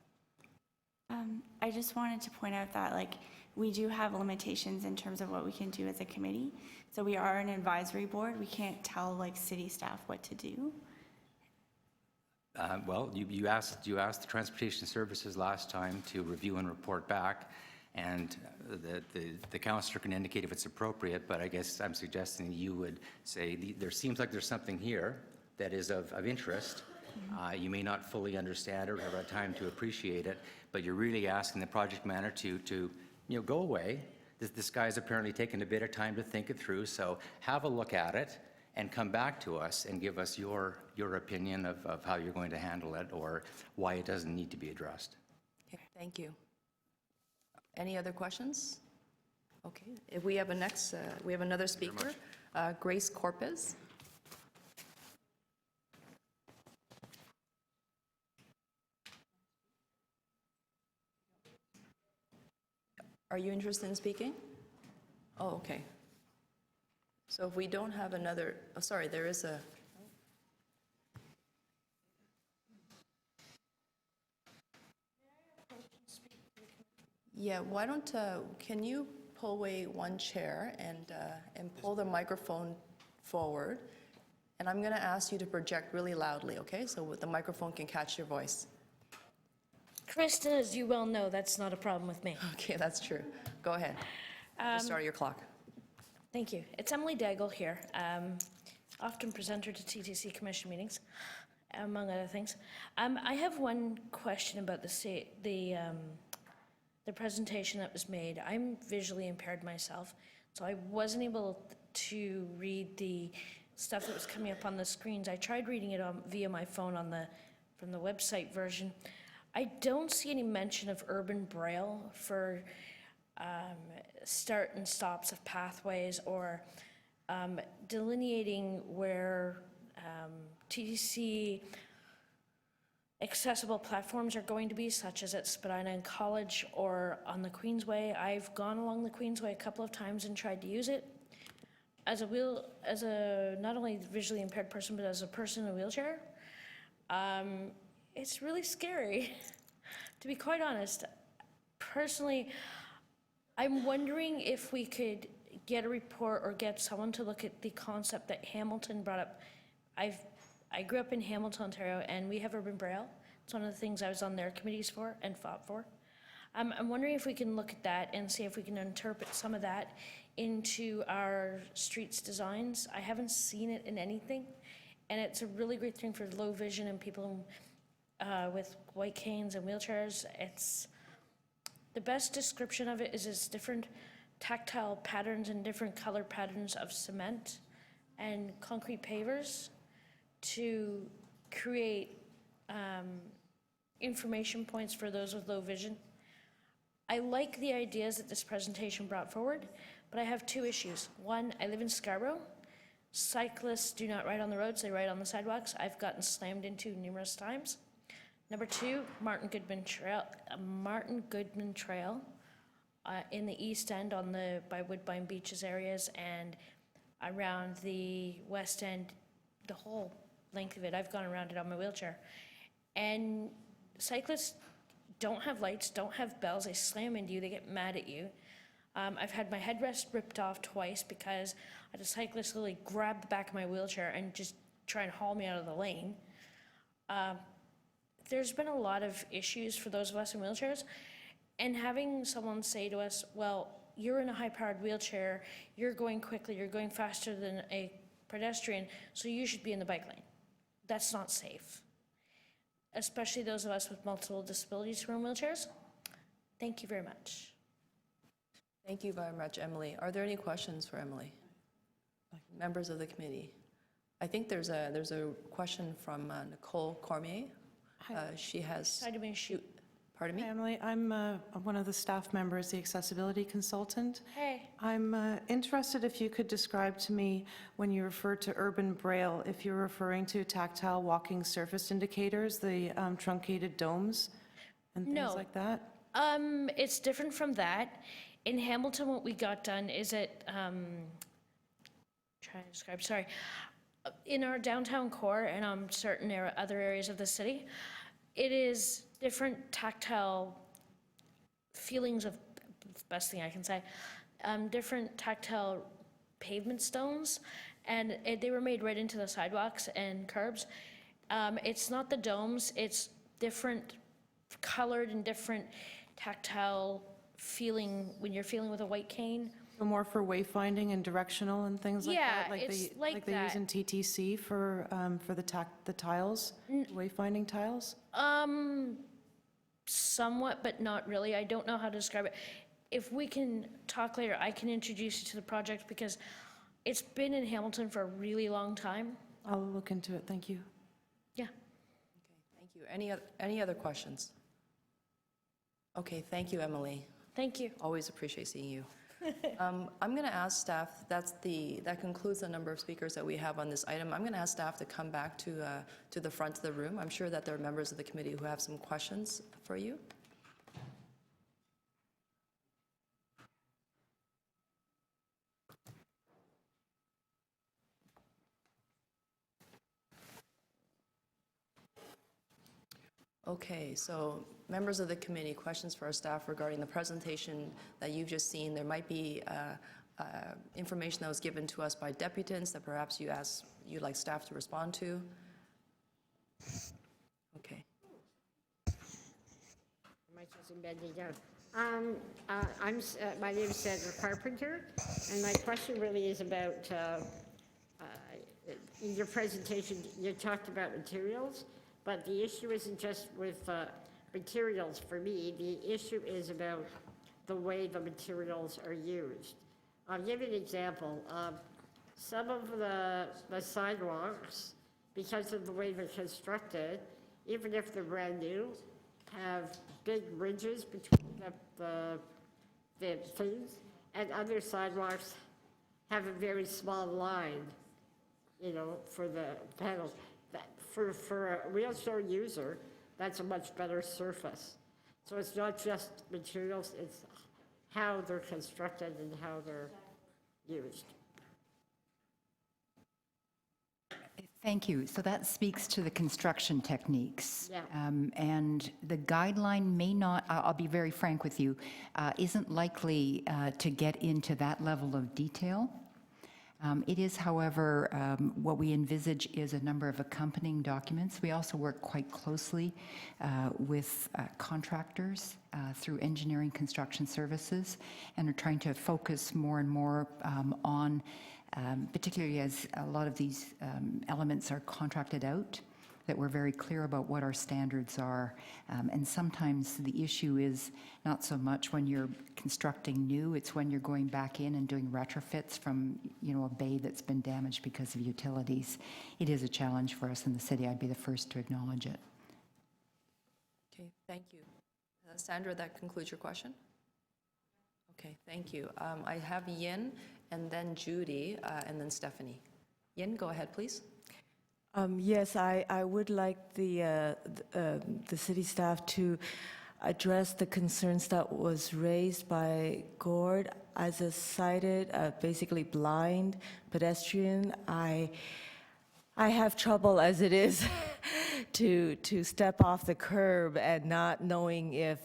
I just wanted to point out that, like, we do have limitations in terms of what we can do as a committee. So we are an advisory board. We can't tell, like, city staff what to do. Well, you asked the Transportation Services last time to review and report back, and the councillor can indicate if it's appropriate, but I guess I'm suggesting you would say, there seems like there's something here that is of interest. You may not fully understand or have had time to appreciate it, but you're really asking the project manager to go away. This guy's apparently taken a bit of time to think it through, so have a look at it and come back to us and give us your opinion of how you're going to handle it or why it doesn't need to be addressed. Okay, thank you. Any other questions? Okay, if we have we have another speaker, Grace Corpez. Are you interested in speaking? Oh, okay. So if we don't have another, oh, sorry, there is a, yeah, why don't, can you pull away one chair and pull the microphone forward? And I'm going to ask you to project really loudly, okay? So the microphone can catch your voice. Krista, as you well know, that's not a problem with me. Okay, that's true. Go ahead. Just start your clock. Thank you. It's Emily Daigle here, often presenter to TTC Commission meetings, among other things. I have one question about the presentation that was made. I'm visually impaired myself, so I wasn't able to read the stuff that was coming up on the screens. I tried reading it via my phone from the website version. I don't see any mention of urban braille for start and stops of pathways or delineating where TTC accessible platforms are going to be, such as at Spadina and College or on the Queensway. I've gone along the Queensway a couple of times and tried to use it. As a not only visually impaired person, but as a person in a wheelchair, it's really scary, to be quite honest. Personally, I'm wondering if we could get a report or get someone to look at the concept that Hamilton brought up. I grew up in Hamilton, Ontario, and we have urban braille. It's one of the things I was on their committees for and fought for. I'm wondering if we can look at that and see if we can interpret some of that into our streets designs. I haven't seen it in anything, and it's a really great thing for low vision and people with white canes and wheelchairs. It's the best description of it is it's different tactile patterns and different color patterns of cement and concrete pavers to create information points for those with low vision. I like the ideas that this presentation brought forward, but I have two issues. One, I live in Scarborough. Cyclists do not ride on the roads, they ride on the sidewalks. I've gotten slammed into numerous times. Number two, Martin Goodman Trail in the East End by Woodbine Beaches areas and around the West End, the whole length of it. I've gone around it on my wheelchair. And cyclists don't have lights, don't have bells, they slam into you, they get mad at you. I've had my headrest ripped off twice because I had a cyclist literally grab the back of my wheelchair and just try and haul me out of the lane. There's been a lot of issues for those of us in wheelchairs, and having someone say to us, well, you're in a high-powered wheelchair, you're going quickly, you're going faster than a pedestrian, so you should be in the bike lane. That's not safe, especially those of us with multiple disabilities who are in wheelchairs. Thank you very much. Thank you very much, Emily. Are there any questions for Emily? Members of the committee? I think there's a question from Nicole Cormier. She has, Sorry to be shoot. Pardon me? Hi, Emily, I'm one of the staff members, the accessibility consultant. Hey. I'm interested if you could describe to me, when you refer to urban braille, if you're referring to tactile walking surface indicators, the truncated domes and things No. like that? It's different from that. In Hamilton, what we got done is trying to describe, sorry. In our downtown core and certain other areas of the city, it is different tactile feelings of, best thing I can say, different tactile pavement stones, and they were made right into the sidewalks and curbs. It's not the domes, it's different colored and different tactile feeling when you're feeling with a white cane. So more for wayfinding and directional and things like Yeah, that? it's like they use that. in TTC for the tiles, wayfinding tiles? Somewhat, but not really. I don't know how to describe it. If we can talk later, I can introduce you to the project because it's been in Hamilton for a really long time. I'll look into it, thank you. Yeah. Thank you. Any other questions? Okay, thank you, Emily. Thank you. Always appreciate seeing you. I'm going to ask staff, that concludes the number of speakers that we have on this item. I'm going to ask staff to come back to the front of the room. I'm sure that there are members of the committee who have some questions for you. Okay, so members of the committee, questions for our staff regarding the presentation that you've just seen. There might be information that was given to us by deputants that perhaps you'd like staff to respond to. Okay. My name is Sandra Carpenter, and my question really is about, in your presentation, you talked about materials, but the issue isn't just with materials for me. The issue is about the way the materials are used. I'll give you an example. Some of the sidewalks, because of the way they're constructed, even if they're brand new, have big ridges between the things, and other sidewalks have a very small line, for the panels. For a wheelchair user, that's a much better surface. So it's not just materials, it's how they're constructed and how they're used. Thank you. So that speaks to the construction techniques. Yeah. And the guideline may not, I'll be very frank with you, isn't likely to get into that level of detail. It is, however, what we envisage is a number of accompanying documents. We also work quite closely with contractors through engineering construction services and are trying to focus more and more on, particularly as a lot of these elements are contracted out, that we're very clear about what our standards are. And sometimes the issue is not so much when you're constructing new, it's when you're going back in and doing retrofits from, a bay that's been damaged because of utilities. It is a challenge for us in the city. I'd be the first to acknowledge it. Okay, thank you. Sandra, that concludes your question? Okay, thank you. I have Yin, and then Judy, and then Stephanie. Yin, go ahead, please. Yes, I would like the city staff to address the concerns that was raised by Gord as a sighted, basically blind pedestrian. I have trouble as it is to step off the curb and not knowing if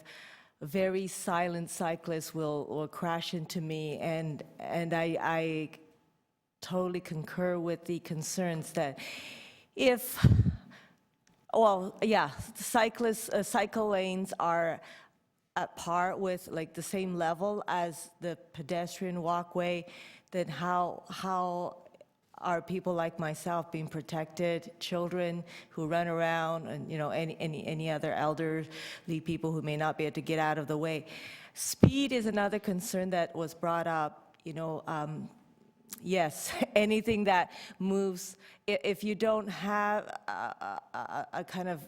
a very silent cyclist will crash into me, and I totally concur with the concerns that cycle lanes are at par with like the same level as the pedestrian walkway, then how are people like myself being protected? Children who run around, and any other elderly people who may not be able to get out of the way. Speed is another concern that was brought up. Yes, anything that moves, if you don't have a kind of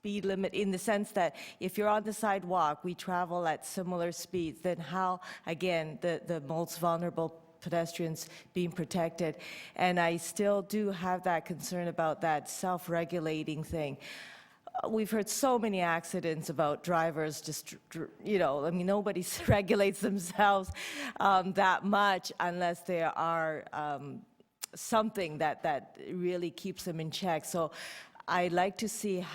speed limit in the sense that if you're on the sidewalk, we travel at similar speeds, then how, again, the most vulnerable pedestrians being protected? And I still do have that concern about that self-regulating thing. We've heard so many accidents about drivers just, I mean, nobody regulates themselves that much unless there are something that really keeps them in check. So I'd like to see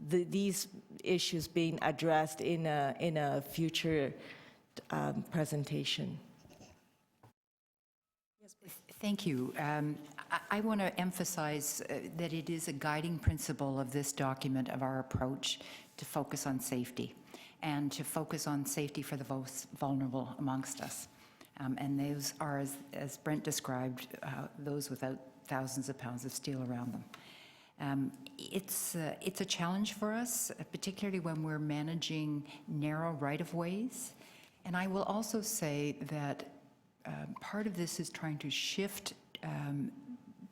these issues being addressed in a future presentation. Thank you. I want to emphasize that it is a guiding principle of this document of our approach to focus on safety and to focus on safety for the most vulnerable amongst us. And those are, as Brent described, those without thousands of pounds of steel around them. It's a challenge for us, particularly when we're managing narrow right-of-ways. And I will also say that part of this is trying to shift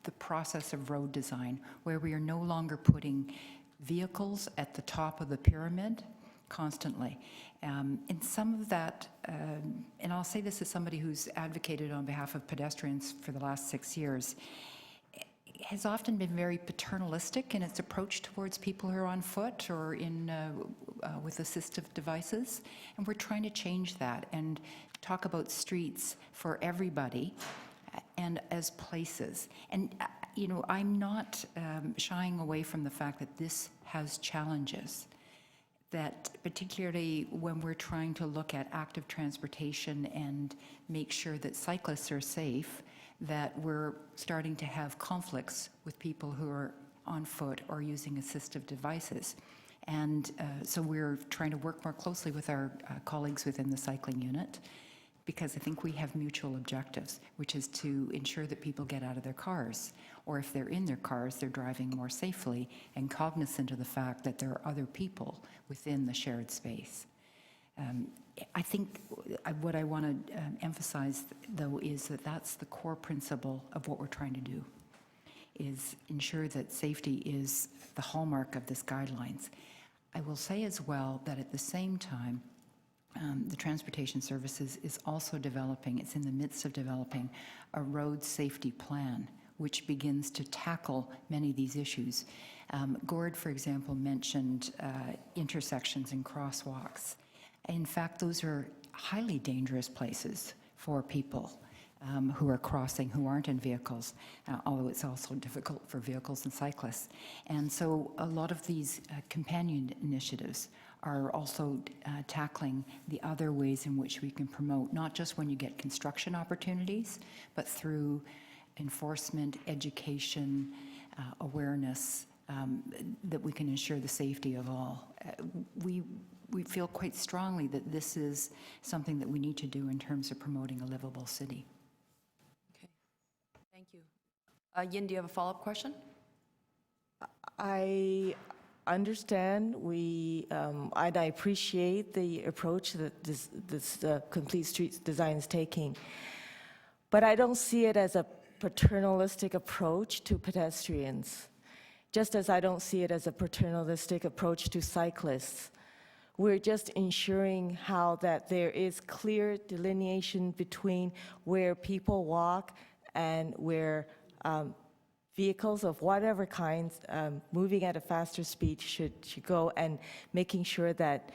the process of road design, where we are no longer putting vehicles at the top of the pyramid constantly. And some of that, and I'll say this as somebody who's advocated on behalf of pedestrians for the last 6 years, has often been very paternalistic in its approach towards people who are on foot or with assistive devices. And we're trying to change that and talk about streets for everybody and as places. And, I'm not shying away from the fact that this has challenges, that particularly when we're trying to look at active transportation and make sure that cyclists are safe, that we're starting to have conflicts with people who are on foot or using assistive devices. And so we're trying to work more closely with our colleagues within the cycling unit, because I think we have mutual objectives, which is to ensure that people get out of their cars, or if they're in their cars, they're driving more safely and cognizant of the fact that there are other people within the shared space. I think what I want to emphasize, though, is that that's the core principle of what we're trying to do, is ensure that safety is the hallmark of this guidelines. I will say as well that at the same time, the Transportation Services is also developing, it's in the midst of developing, a road safety plan, which begins to tackle many of these issues. Gord, for example, mentioned intersections and crosswalks. In fact, those are highly dangerous places for people who are crossing, who aren't in vehicles, although it's also difficult for vehicles and cyclists. And so a lot of these companion initiatives are also tackling the other ways in which we can promote, not just when you get construction opportunities, but through enforcement, education, awareness, that we can ensure the safety of all. We feel quite strongly that this is something that we need to do in terms of promoting a livable city. Okay, thank you. Yin, do you have a follow-up question? I understand and I appreciate the approach that this Complete Streets design is taking, but I don't see it as a paternalistic approach to pedestrians, just as I don't see it as a paternalistic approach to cyclists. We're just ensuring how that there is clear delineation between where people walk and where vehicles of whatever kinds moving at a faster speed should go, and making sure that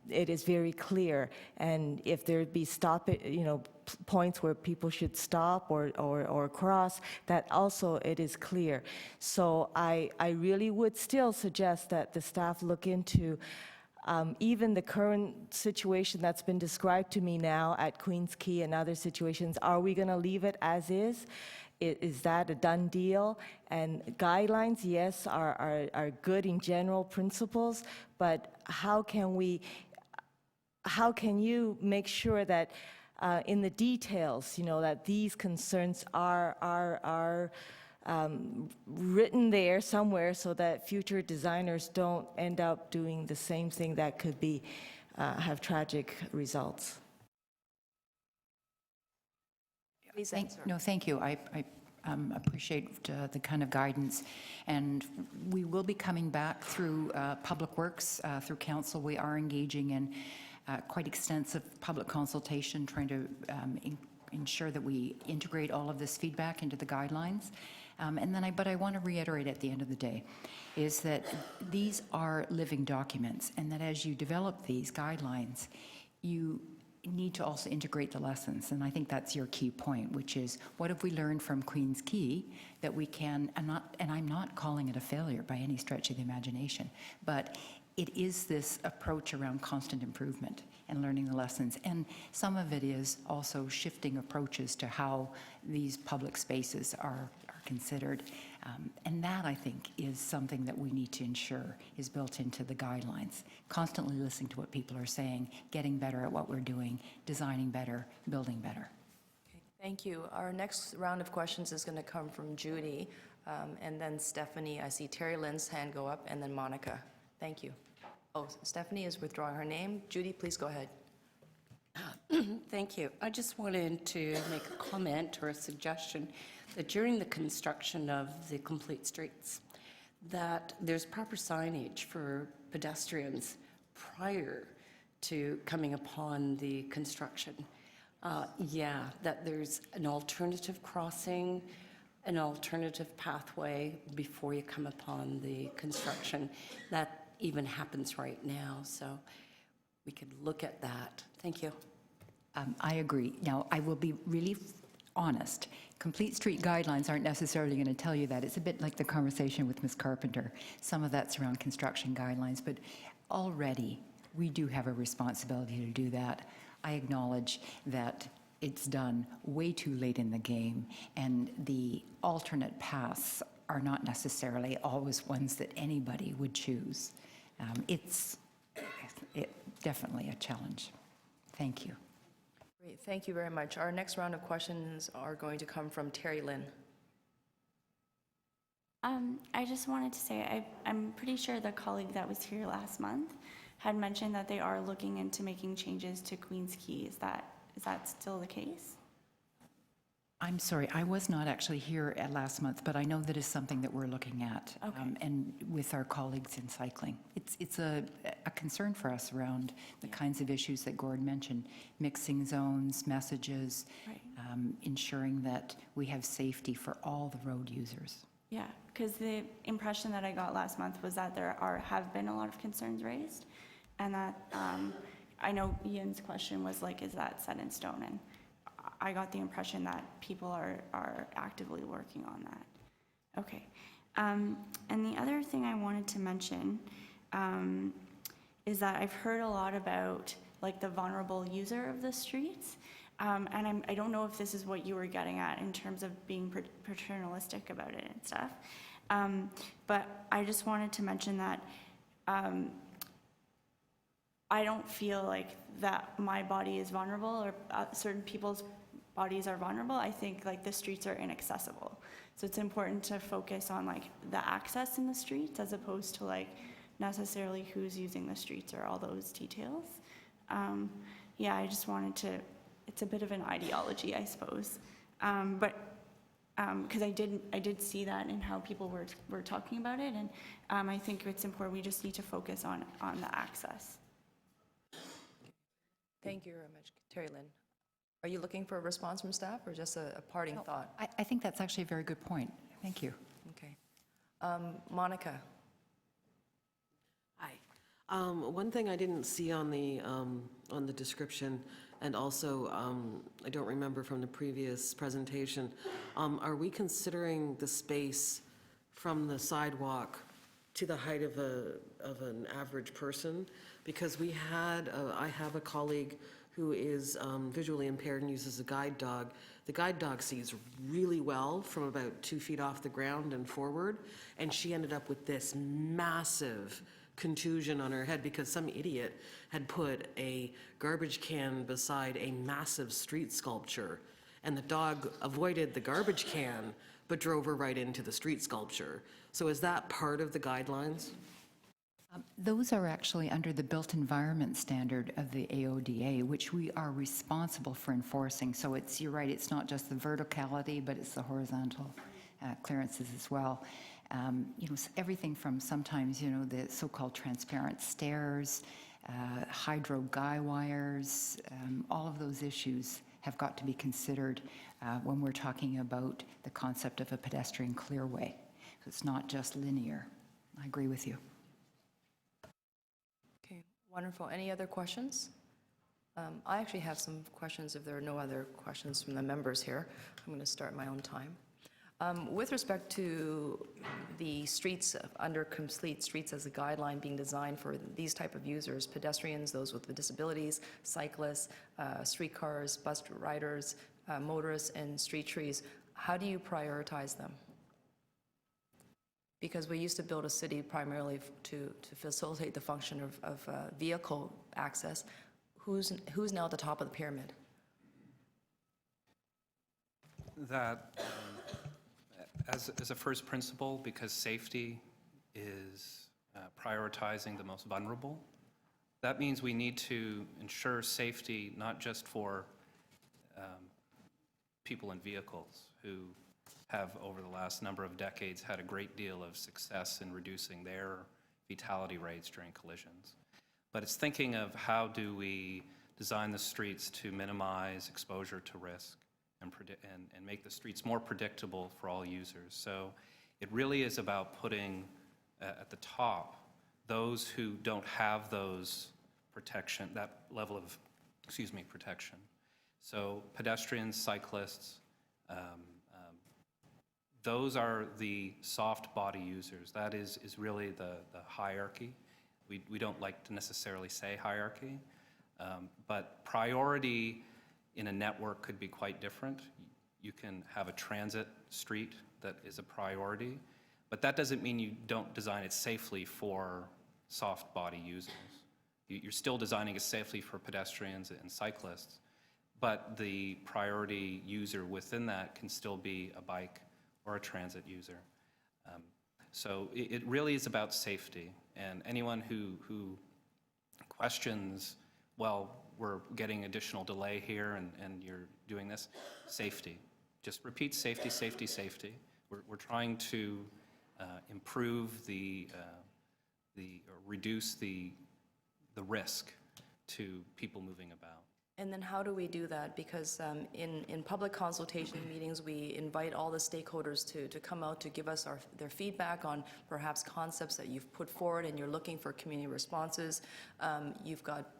it is very clear. And if there be points where people should stop or cross, that also it is clear. So I really would still suggest that the staff look into even the current situation that's been described to me now at Queens Quay and other situations. Are we going to leave it as is? Is that a done deal? And guidelines, yes, are good in general principles, but how can you make sure that in the details, that these concerns are written there somewhere, so that future designers don't end up doing the same thing that could be have tragic results? Please answer. No, thank you. I appreciate the kind of guidance. And we will be coming back through Public Works, through council. We are engaging in quite extensive public consultation, trying to ensure that we integrate all of this feedback into the guidelines. But I want to reiterate at the end of the day, is that these are living documents, and that as you develop these guidelines, you need to also integrate the lessons. And I think that's your key point, which is what have we learned from Queen's Quay that we can, and I'm not calling it a failure by any stretch of the imagination, but it is this approach around constant improvement and learning the lessons. And some of it is also shifting approaches to how these public spaces are considered. And that, I think, is something that we need to ensure is built into the guidelines. Constantly listening to what people are saying, getting better at what we're doing, designing better, building better. Okay, thank you. Our next round of questions is going to come from Judy, and then Stephanie. I see Terry Lynn's hand go up, and then Monica. Thank you. Oh, Stephanie is withdrawing her name. Judy, please go ahead. Thank you. I just wanted to make a comment or a suggestion that during the construction of the complete streets, that there's proper signage for pedestrians prior to coming upon the construction. That there's an alternative crossing, an alternative pathway before you come upon the construction. That even happens right now, so we could look at that. Thank you. I agree. Now, I will be really honest. Complete street guidelines aren't necessarily going to tell you that. It's a bit like the conversation with Ms. Carpenter. Some of that's around construction guidelines, but already we do have a responsibility to do that. I acknowledge that it's done way too late in the game, and the alternate paths are not necessarily always ones that anybody would choose. It's definitely a challenge. Thank you. Great, thank you very much. Our next round of questions are going to come from Terry Lynn. I just wanted to say, I'm pretty sure the colleague that was here last month had mentioned that they are looking into making changes to Queen's Quay. Is that still the case? I'm sorry, I was not actually here at last month, but I know that is something that we're looking at, and with our colleagues in cycling. It's a concern for us around the kinds of issues that Gord mentioned, mixing zones, messages, Right. Ensuring that we have safety for all the road users. Yeah, because the impression that I got last month was that there have been a lot of concerns raised, and that I know Ian's question was like, is that set in stone? And I got the impression that people are actively working on that. Okay. And the other thing I wanted to mention is that I've heard a lot about like the vulnerable user of the streets. And I don't know if this is what you were getting at in terms of being paternalistic about it and stuff. But I just wanted to mention that I don't feel like that my body is vulnerable or certain people's bodies are vulnerable. I think like the streets are inaccessible. So it's important to focus on like the access in the streets as opposed to like necessarily who's using the streets or all those details. Yeah, I just wanted to, it's a bit of an ideology, I suppose. But because I did see that in how people were talking about it, and I think it's important we just need to focus on the access. Thank you very much, Terry Lynn. Are you looking for a response from staff or just a parting thought? I think that's actually a very good point. Thank you. Okay. Monica. Hi. One thing I didn't see on the description, and also I don't remember from the previous presentation, are we considering the space from the sidewalk to the height of an average person? Because I have a colleague who is visually impaired and uses a guide dog. The guide dog sees really well from about 2 feet off the ground and forward, and she ended up with this massive contusion on her head because some idiot had put a garbage can beside a massive street sculpture, and the dog avoided the garbage can but drove her right into the street sculpture. So is that part of the guidelines? Those are actually under the built environment standard of the AODA, which we are responsible for enforcing. So it's, you're right, it's not just the verticality, but it's the horizontal clearances as well. You know, everything from sometimes, you know, the so-called transparent stairs, hydro guy wires, all of those issues have got to be considered when we're talking about the concept of a pedestrian clearway. So it's not just linear. I agree with you. Okay, wonderful. Any other questions? I actually have some questions if there are no other questions from the members here. I'm going to start my own time. With respect to the streets, under complete streets as a guideline being designed for these type of users, pedestrians, those with disabilities, cyclists, streetcars, bus riders, motorists, and street trees, how do you prioritize them? Because we used to build a city primarily to facilitate the function of vehicle access. Who's now at the top of the pyramid? That, as a first principle, because safety is prioritizing the most vulnerable, that means we need to ensure safety not just for people in vehicles who have, over the last number of decades, had a great deal of success in reducing their fatality rates during collisions. But it's thinking of how do we design the streets to minimize exposure to risk and make the streets more predictable for all users. So it really is about putting at the top those who don't have those protection, that level of, protection. So pedestrians, cyclists, those are the soft body users. That is really the hierarchy. We don't like to necessarily say hierarchy, but priority in a network could be quite different. You can have a transit street that is a priority, but that doesn't mean you don't design it safely for soft body users. You're still designing it safely for pedestrians and cyclists, but the priority user within that can still be a bike or a transit user. So it really is about safety, and anyone who questions, well, we're getting additional delay here and you're doing this, safety. Just repeat safety, safety, safety. We're trying to improve or reduce the risk to people moving about. And then how do we do that? Because in public consultation meetings, we invite all the stakeholders to come out to give us their feedback on perhaps concepts that you've put forward and you're looking for community responses. You've got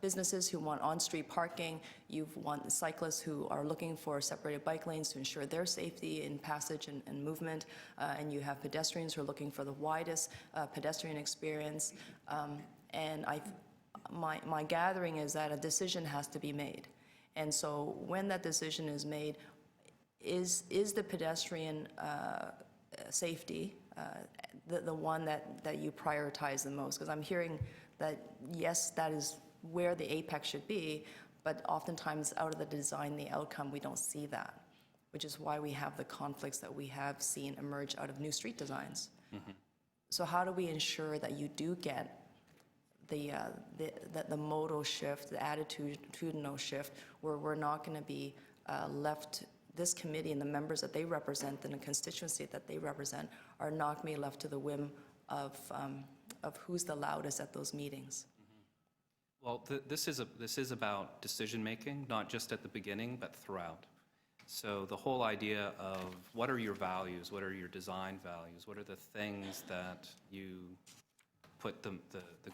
businesses who want on-street parking. You want cyclists who are looking for separated bike lanes to ensure their safety in passage and movement. And you have pedestrians who are looking for the widest pedestrian experience. And my gathering is that a decision has to be made. And so when that decision is made, is the pedestrian safety the one that you prioritize the most? Because I'm hearing that, yes, that is where the apex should be, but oftentimes out of the design, the outcome, we don't see that, which is why we have the conflicts that we have seen emerge out of new street designs. Mm-hmm. So how do we ensure that you do get the modal shift, the attitudinal shift, where we're not going to be left, this committee and the members that they represent and the constituency that they represent are not going to be left to the whim of who's the loudest at those meetings. Mm-hmm. Well, this is about decision-making, not just at the beginning, but throughout. So the whole idea of what are your values, what are your design values, what are the things that you put the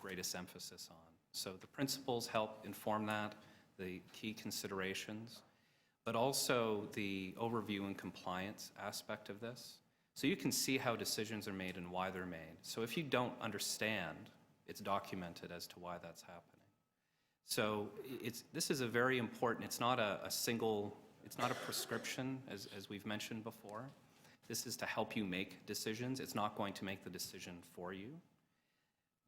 greatest emphasis on. So the principles help inform that, the key considerations, but also the overview and compliance aspect of this. So you can see how decisions are made and why they're made. So if you don't understand, it's documented as to why that's happening. So this is a very important, it's not a single, it's not a prescription, as we've mentioned before. This is to help you make decisions. It's not going to make the decision for you,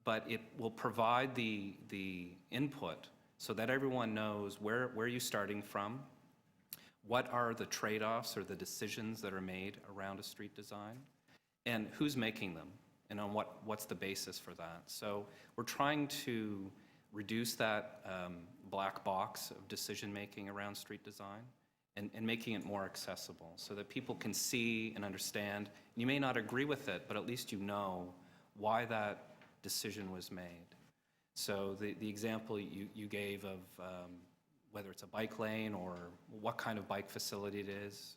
but it will provide the input so that everyone knows where you're starting from, what are the trade-offs or the decisions that are made around a street design, and who's making them. and on what's the basis for that. So we're trying to reduce that black box of decision-making around street design and making it more accessible so that people can see and understand. You may not agree with it, but at least you know why that decision was made. So the example you gave of whether it's a bike lane or what kind of bike facility it is,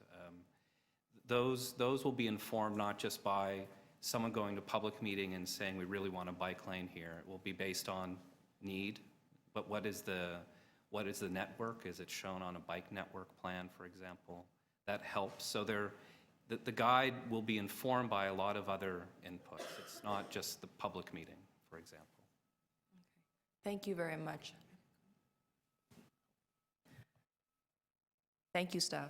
those will be informed not just by someone going to public meeting and saying we really want a bike lane here. It will be based on need, but what is the network? Is it shown on a bike network plan, for example? That helps. So the guide will be informed by a lot of other inputs. It's not just the public meeting, for example. Thank you very much. Thank you, staff.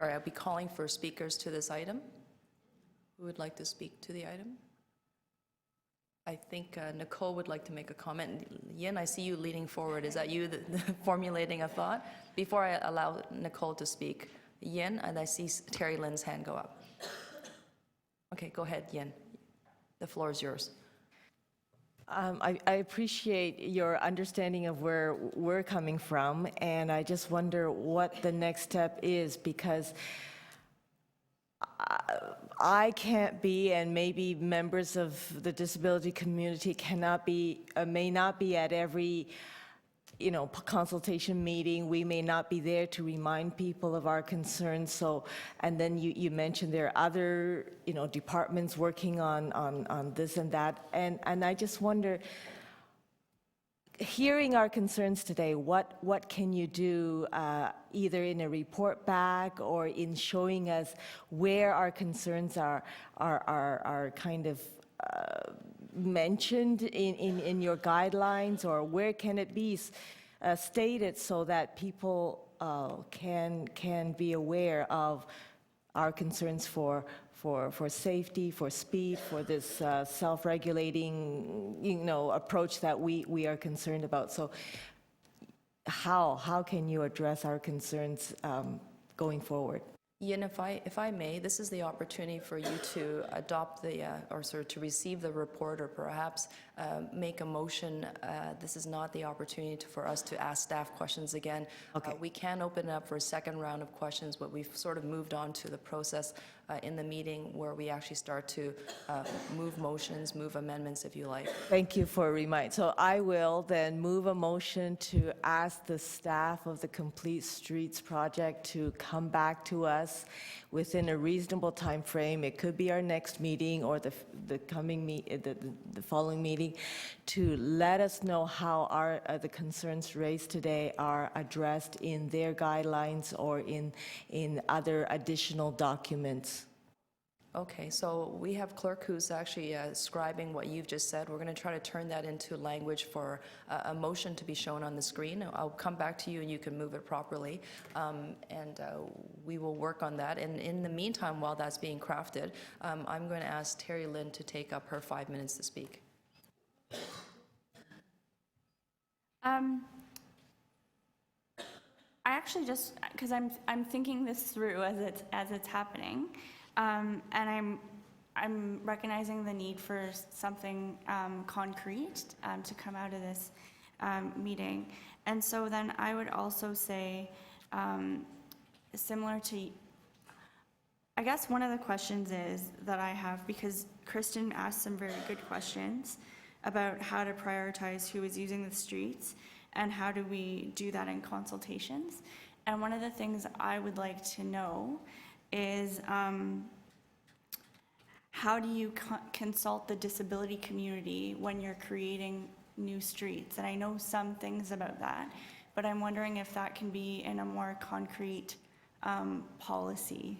All right, I'll be calling for speakers to this item. Who would like to speak to the item? I think Nicole would like to make a comment. Yin, I see you leaning forward. Is that you formulating a thought? Before I allow Nicole to speak, Yin, and I see Terry Lynn's hand go up. Okay, go ahead, Yin. The floor is yours. I appreciate your understanding of where we're coming from, and I just wonder what the next step is, because I can't be, and maybe members of the disability community cannot be, may not be at every, consultation meeting. We may not be there to remind people of our concerns. So, and then you mentioned there are other, departments working on this and that. And I just wonder, hearing our concerns today, what can you do, either in a report back or in showing us where our concerns are kind of mentioned in your guidelines, or where can it be stated so that people can be aware of our concerns for safety, for speed, for this self-regulating, approach that we are concerned about. So how can you address our concerns going forward? Yin, if I may, this is the opportunity for you to adopt to receive the report, or perhaps make a motion. This is not the opportunity for us to ask staff questions again. Okay. We can open it up for a second round of questions, but we've sort of moved on to the process in the meeting where we actually start to move motions, move amendments, if you like. Thank you for a reminder. So I will then move a motion to ask the staff of the Complete Streets project to come back to us within a reasonable time frame. It could be our next meeting or the following meeting, to let us know how the concerns raised today are addressed in their guidelines or in other additional documents. Okay, so we have clerk who's actually scribing what you've just said. We're going to try to turn that into language for a motion to be shown on the screen. I'll come back to you and you can move it properly, and we will work on that. And in the meantime, while that's being crafted, I'm going to ask Terry Lynn to take up her 5 minutes to speak. I actually just, because I'm thinking this through as it's happening. And I'm recognizing the need for something concrete to come out of this meeting. And so then I would also say, similar to, I guess one of the questions is that I have, because Kristen asked some very good questions about how to prioritize who is using the streets and how do we do that in consultations. And one of the things I would like to know is how do you consult the disability community when you're creating new streets? And I know some things about that, but I'm wondering if that can be in a more concrete policy,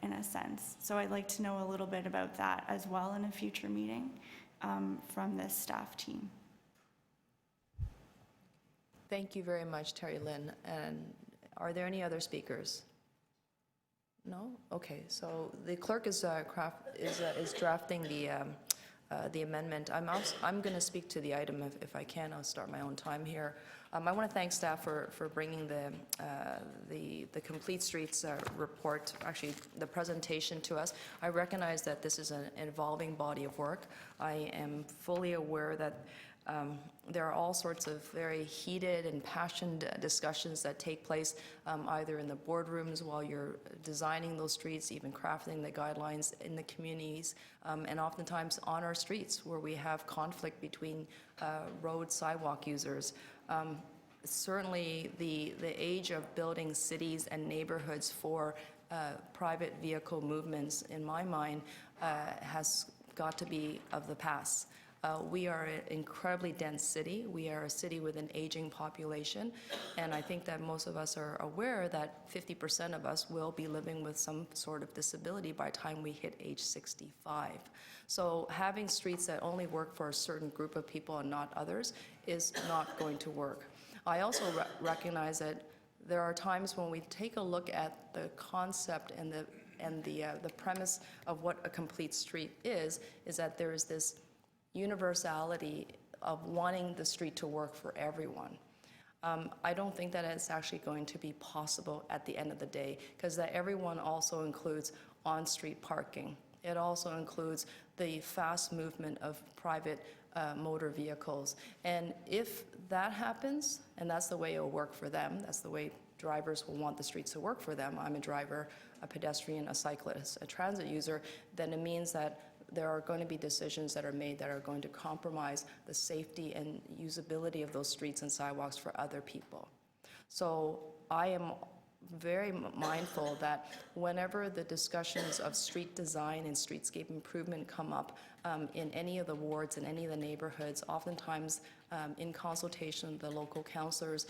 in a sense. So I'd like to know a little bit about that as well in a future meeting from this staff team. Thank you very much, Terry Lynn. And are there any other speakers? No? Okay, so the clerk is drafting the amendment. I'm going to speak to the item if I can. I'll start my own time here. I want to thank staff for bringing the Complete Streets report, actually the presentation to us. I recognize that this is an evolving body of work. I am fully aware that there are all sorts of very heated and passionate discussions that take place either in the boardrooms while you're designing those streets, even crafting the guidelines in the communities, and oftentimes on our streets where we have conflict between road sidewalk users. Certainly the age of building cities and neighborhoods for private vehicle movements, in my mind, has got to be of the past. We are an incredibly dense city. We are a city with an aging population, and I think that most of us are aware that 50% of us will be living with some sort of disability by the time we hit age 65. So having streets that only work for a certain group of people and not others is not going to work. I also recognize that there are times when we take a look at the concept and the premise of what a complete street is that there is this universality of wanting the street to work for everyone. I don't think that it's actually going to be possible at the end of the day, because that everyone also includes on-street parking. It also includes the fast movement of private motor vehicles. And if that happens, and that's the way it will work for them, that's the way drivers will want the streets to work for them. I'm a driver, a pedestrian, a cyclist, a transit user, then it means that there are going to be decisions that are made that are going to compromise the safety and usability of those streets and sidewalks for other people. So I am very mindful that whenever the discussions of street design and streetscape improvement come up in any of the wards, in any of the neighborhoods, oftentimes in consultation with the local councillors,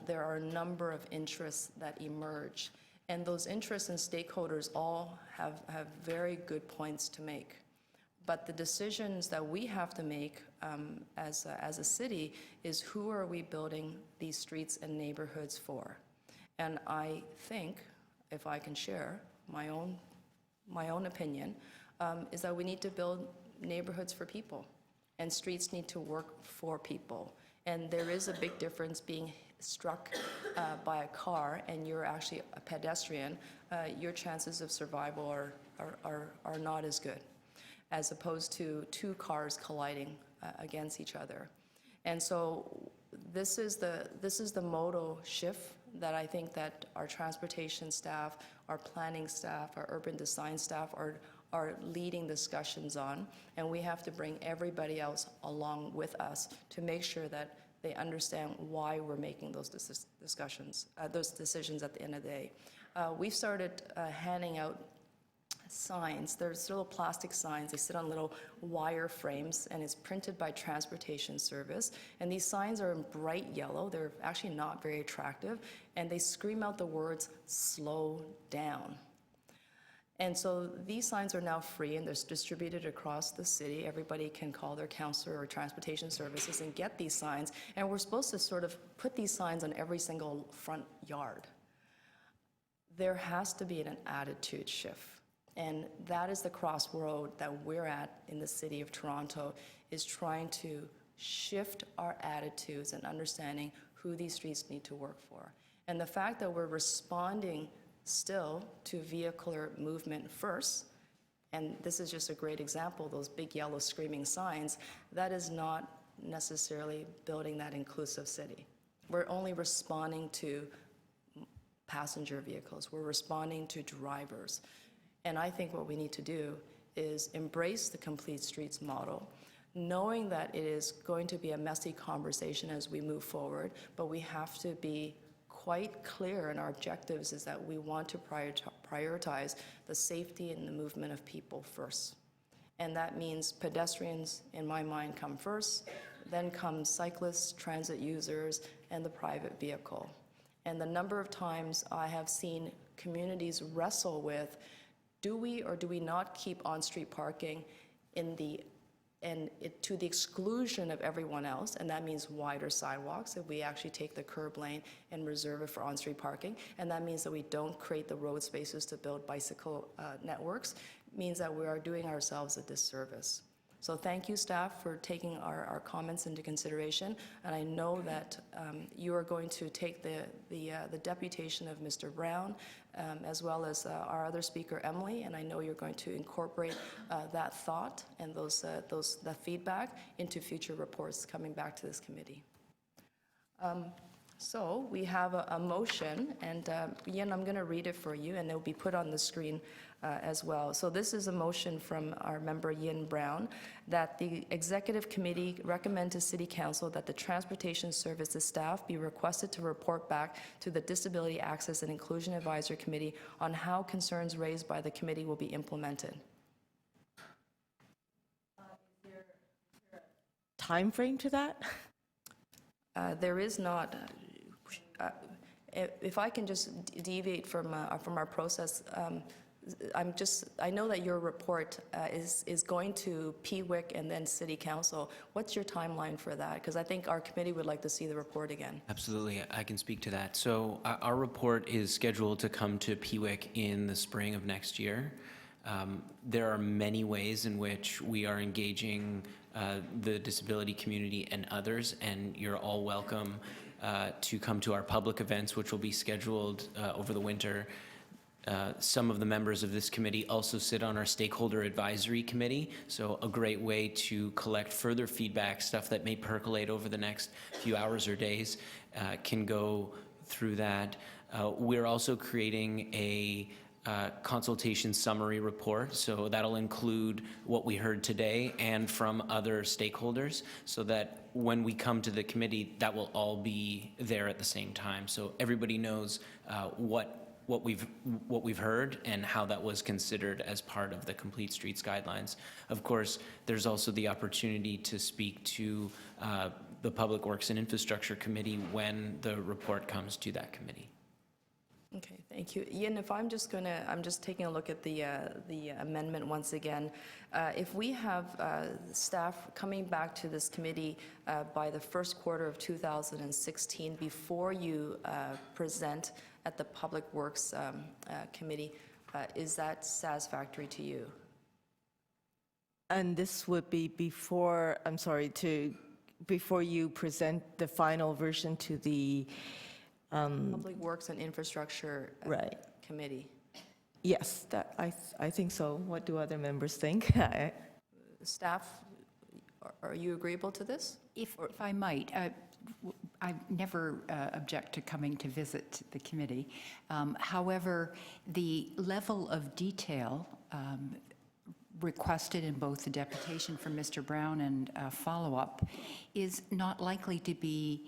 there are a number of interests that emerge. And those interests and stakeholders all have very good points to make. But the decisions that we have to make as a city is who are we building these streets and neighborhoods for? And I think, if I can share my own opinion, is that we need to build neighborhoods for people, and streets need to work for people. And there is a big difference being struck by a car and you're actually a pedestrian. Your chances of survival are not as good, as opposed to two cars colliding against each other. And so this is the modal shift that I think that our transportation staff, our planning staff, our urban design staff are leading discussions on, and we have to bring everybody else along with us to make sure that they understand why we're making those decisions at the end of the day. We've started handing out signs. There's little plastic signs. They sit on little wire frames, and it's printed by Transportation Service. And these signs are in bright yellow. They're actually not very attractive, and they scream out the words, "Slow down." And so these signs are now free, and they're distributed across the city. Everybody can call their counselor or Transportation Services and get these signs. And we're supposed to sort of put these signs on every single front yard. There has to be an attitude shift. And that is the crossroad that we're at in the city of Toronto, is trying to shift our attitudes and understanding who these streets need to work for. And the fact that we're responding still to vehicular movement first, and this is just a great example, those big yellow screaming signs, that is not necessarily building that inclusive city. We're only responding to passenger vehicles. We're responding to drivers. And I think what we need to do is embrace the Complete Streets model, knowing that it is going to be a messy conversation as we move forward, but we have to be quite clear in our objectives is that we want to prioritize the safety and the movement of people first. And that means pedestrians, in my mind, come first, then come cyclists, transit users, and the private vehicle. And the number of times I have seen communities wrestle with, do we or do we not keep on-street parking to the exclusion of everyone else, and that means wider sidewalks if we actually take the curb lane and reserve it for on-street parking, and that means that we don't create the road spaces to build bicycle networks, means that we are doing ourselves a disservice. So thank you, staff, for taking our comments into consideration. And I know that you are going to take the deputation of Mr. Brown, as well as our other speaker, Emily, and I know you're going to incorporate that thought and that feedback into future reports coming back to this committee. So we have a motion, and Ian, I'm going to read it for you, and it will be put on the screen as well. So this is a motion from our member Ian Brown, that the Executive Committee recommend to City Council that the Transportation Services staff be requested to report back to the Disability Access and Inclusion Advisory Committee on how concerns raised by the committee will be implemented. Time frame to that? There is not. If I can just deviate from our process, I know that your report is going to PWIC and then City Council. What's your timeline for that? Because I think our committee would like to see the report again. Absolutely, I can speak to that. So our report is scheduled to come to PWIC in the spring of next year. There are many ways in which we are engaging the disability community and others, and you're all welcome to come to our public events, which will be scheduled over the winter. Some of the members of this committee also sit on our stakeholder advisory committee, so a great way to collect further feedback, stuff that may percolate over the next few hours or days, can go through that. We're also creating a consultation summary report, so that'll include what we heard today and from other stakeholders, so that when we come to the committee, that will all be there at the same time, so everybody knows what we've heard and how that was considered as part of the Complete Streets guidelines. Of course, there's also the opportunity to speak to the Public Works and Infrastructure Committee when the report comes to that committee. Okay, thank you. Ian, if I'm just taking a look at the amendment once again. If we have staff coming back to this committee by the first quarter of 2016, before you present at the Public Works Committee, is that satisfactory to you? And this would be before, before you present the final version to the Public Works and Infrastructure Right. Committee. Yes, that I think so. What do other members think? Staff, are you agreeable to this? If I might, I never object to coming to visit the committee. However, the level of detail requested in both the deputation from Mr. Brown and follow-up is not likely to be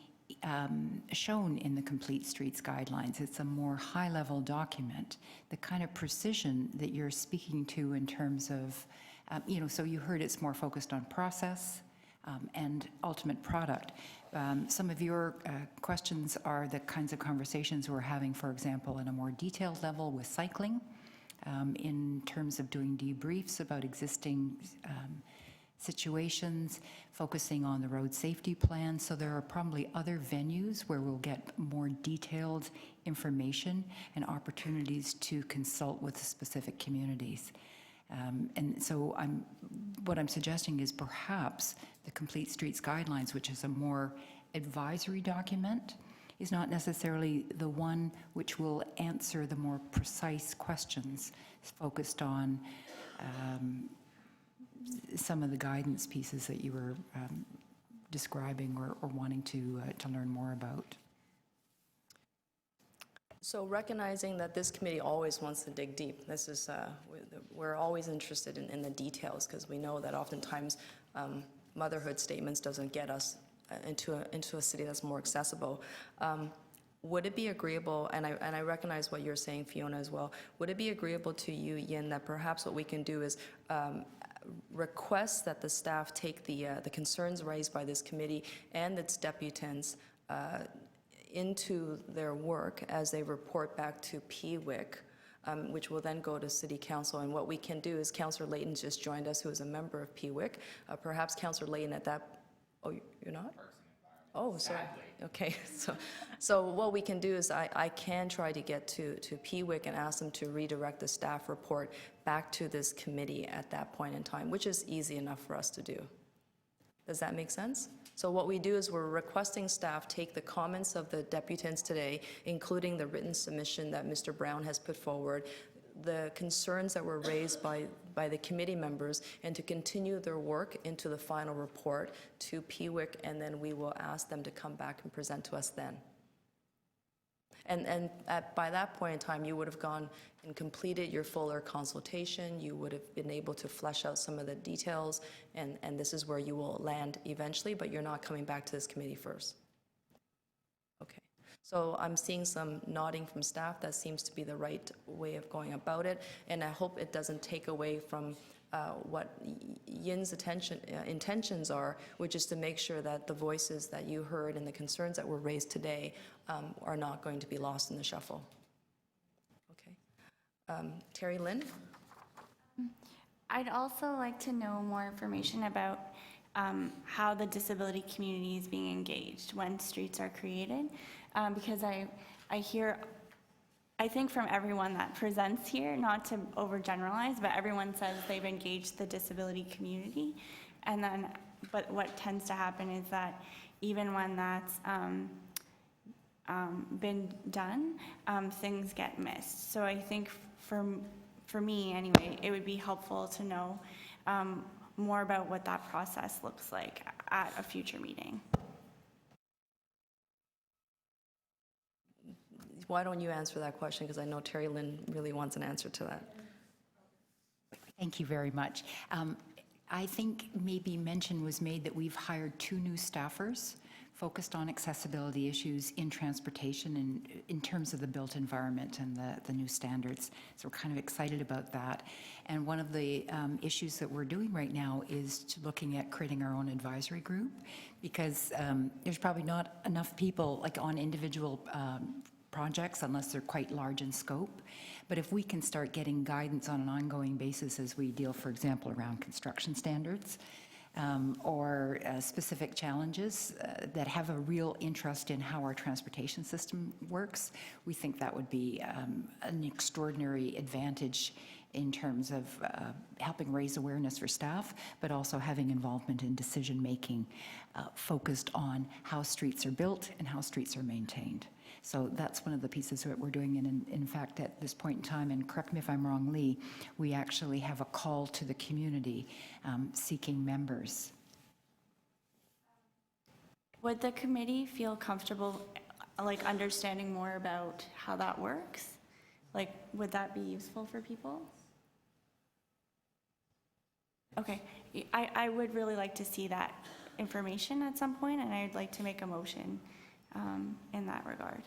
shown in the Complete Streets guidelines. It's a more high-level document. The kind of precision that you're speaking to in terms of, so you heard it's more focused on process and ultimate product. Some of your questions are the kinds of conversations we're having, for example, in a more detailed level with cycling, in terms of doing debriefs about existing situations, focusing on the road safety plan. So there are probably other venues where we'll get more detailed information and opportunities to consult with specific communities. And so what I'm suggesting is perhaps the Complete Streets Guidelines, which is a more advisory document, is not necessarily the one which will answer the more precise questions focused on some of the guidance pieces that you were describing or wanting to learn more about. So recognizing that this committee always wants to dig deep, this is, we're always interested in the details, because we know that oftentimes motherhood statements doesn't get us into a city that's more accessible. Would it be agreeable, and I recognize what you're saying, Fiona, as well, would it be agreeable to you, Yin, that perhaps what we can do is request that the staff take the concerns raised by this committee and its deputants into their work as they report back to PWIC, which will then go to City Council. And what we can do is, Councillor Layton just joined us, who is a member of PWIC. Perhaps Councillor Layton at that, oh, you're not? Oh, sorry. Okay, so what we can do is I can try to get to PWIC and ask them to redirect the staff report back to this committee at that point in time, which is easy enough for us to do. Does that make sense? So what we do is we're requesting staff take the comments of the deputants today, including the written submission that Mr. Brown has put forward, the concerns that were raised by the committee members, and to continue their work into the final report to PWIC, and then we will ask them to come back and present to us then. And by that point in time, you would have gone and completed your fuller consultation, you would have been able to flesh out some of the details, and this is where you will land eventually, but you're not coming back to this committee first. Okay. So I'm seeing some nodding from staff. That seems to be the right way of going about it, and I hope it doesn't take away from what Yin's intentions are, which is to make sure that the voices that you heard and the concerns that were raised today are not going to be lost in the shuffle. Okay. Terry Lynn? I'd also like to know more information about how the disability community is being engaged when streets are created, because I think from everyone that presents here, not to overgeneralize, but everyone says they've engaged the disability community, and then, but what tends to happen is that even when that's been done, things get missed. So I think for me anyway, it would be helpful to know more about what that process looks like at a future meeting. Why don't you answer that question, because I know Terry Lynn really wants an answer to that. Thank you very much. I think maybe mention was made that we've hired 2 new staffers focused on accessibility issues in transportation and in terms of the built environment and the new standards. So we're kind of excited about that. And one of the issues that we're doing right now is looking at creating our own advisory group, because there's probably not enough people like on individual projects unless they're quite large in scope. But if we can start getting guidance on an ongoing basis as we deal, for example, around construction standards or specific challenges that have a real interest in how our transportation system works, we think that would be an extraordinary advantage in terms of helping raise awareness for staff, but also having involvement in decision-making focused on how streets are built and how streets are maintained. So that's one of the pieces that we're doing. And in fact, at this point in time, and correct me if I'm wrong, Lee, we actually have a call to the community seeking members. Would the committee feel comfortable like understanding more about how that works? Like, would that be useful for people? Okay, I would really like to see that information at some point, and I'd like to make a motion in that regard.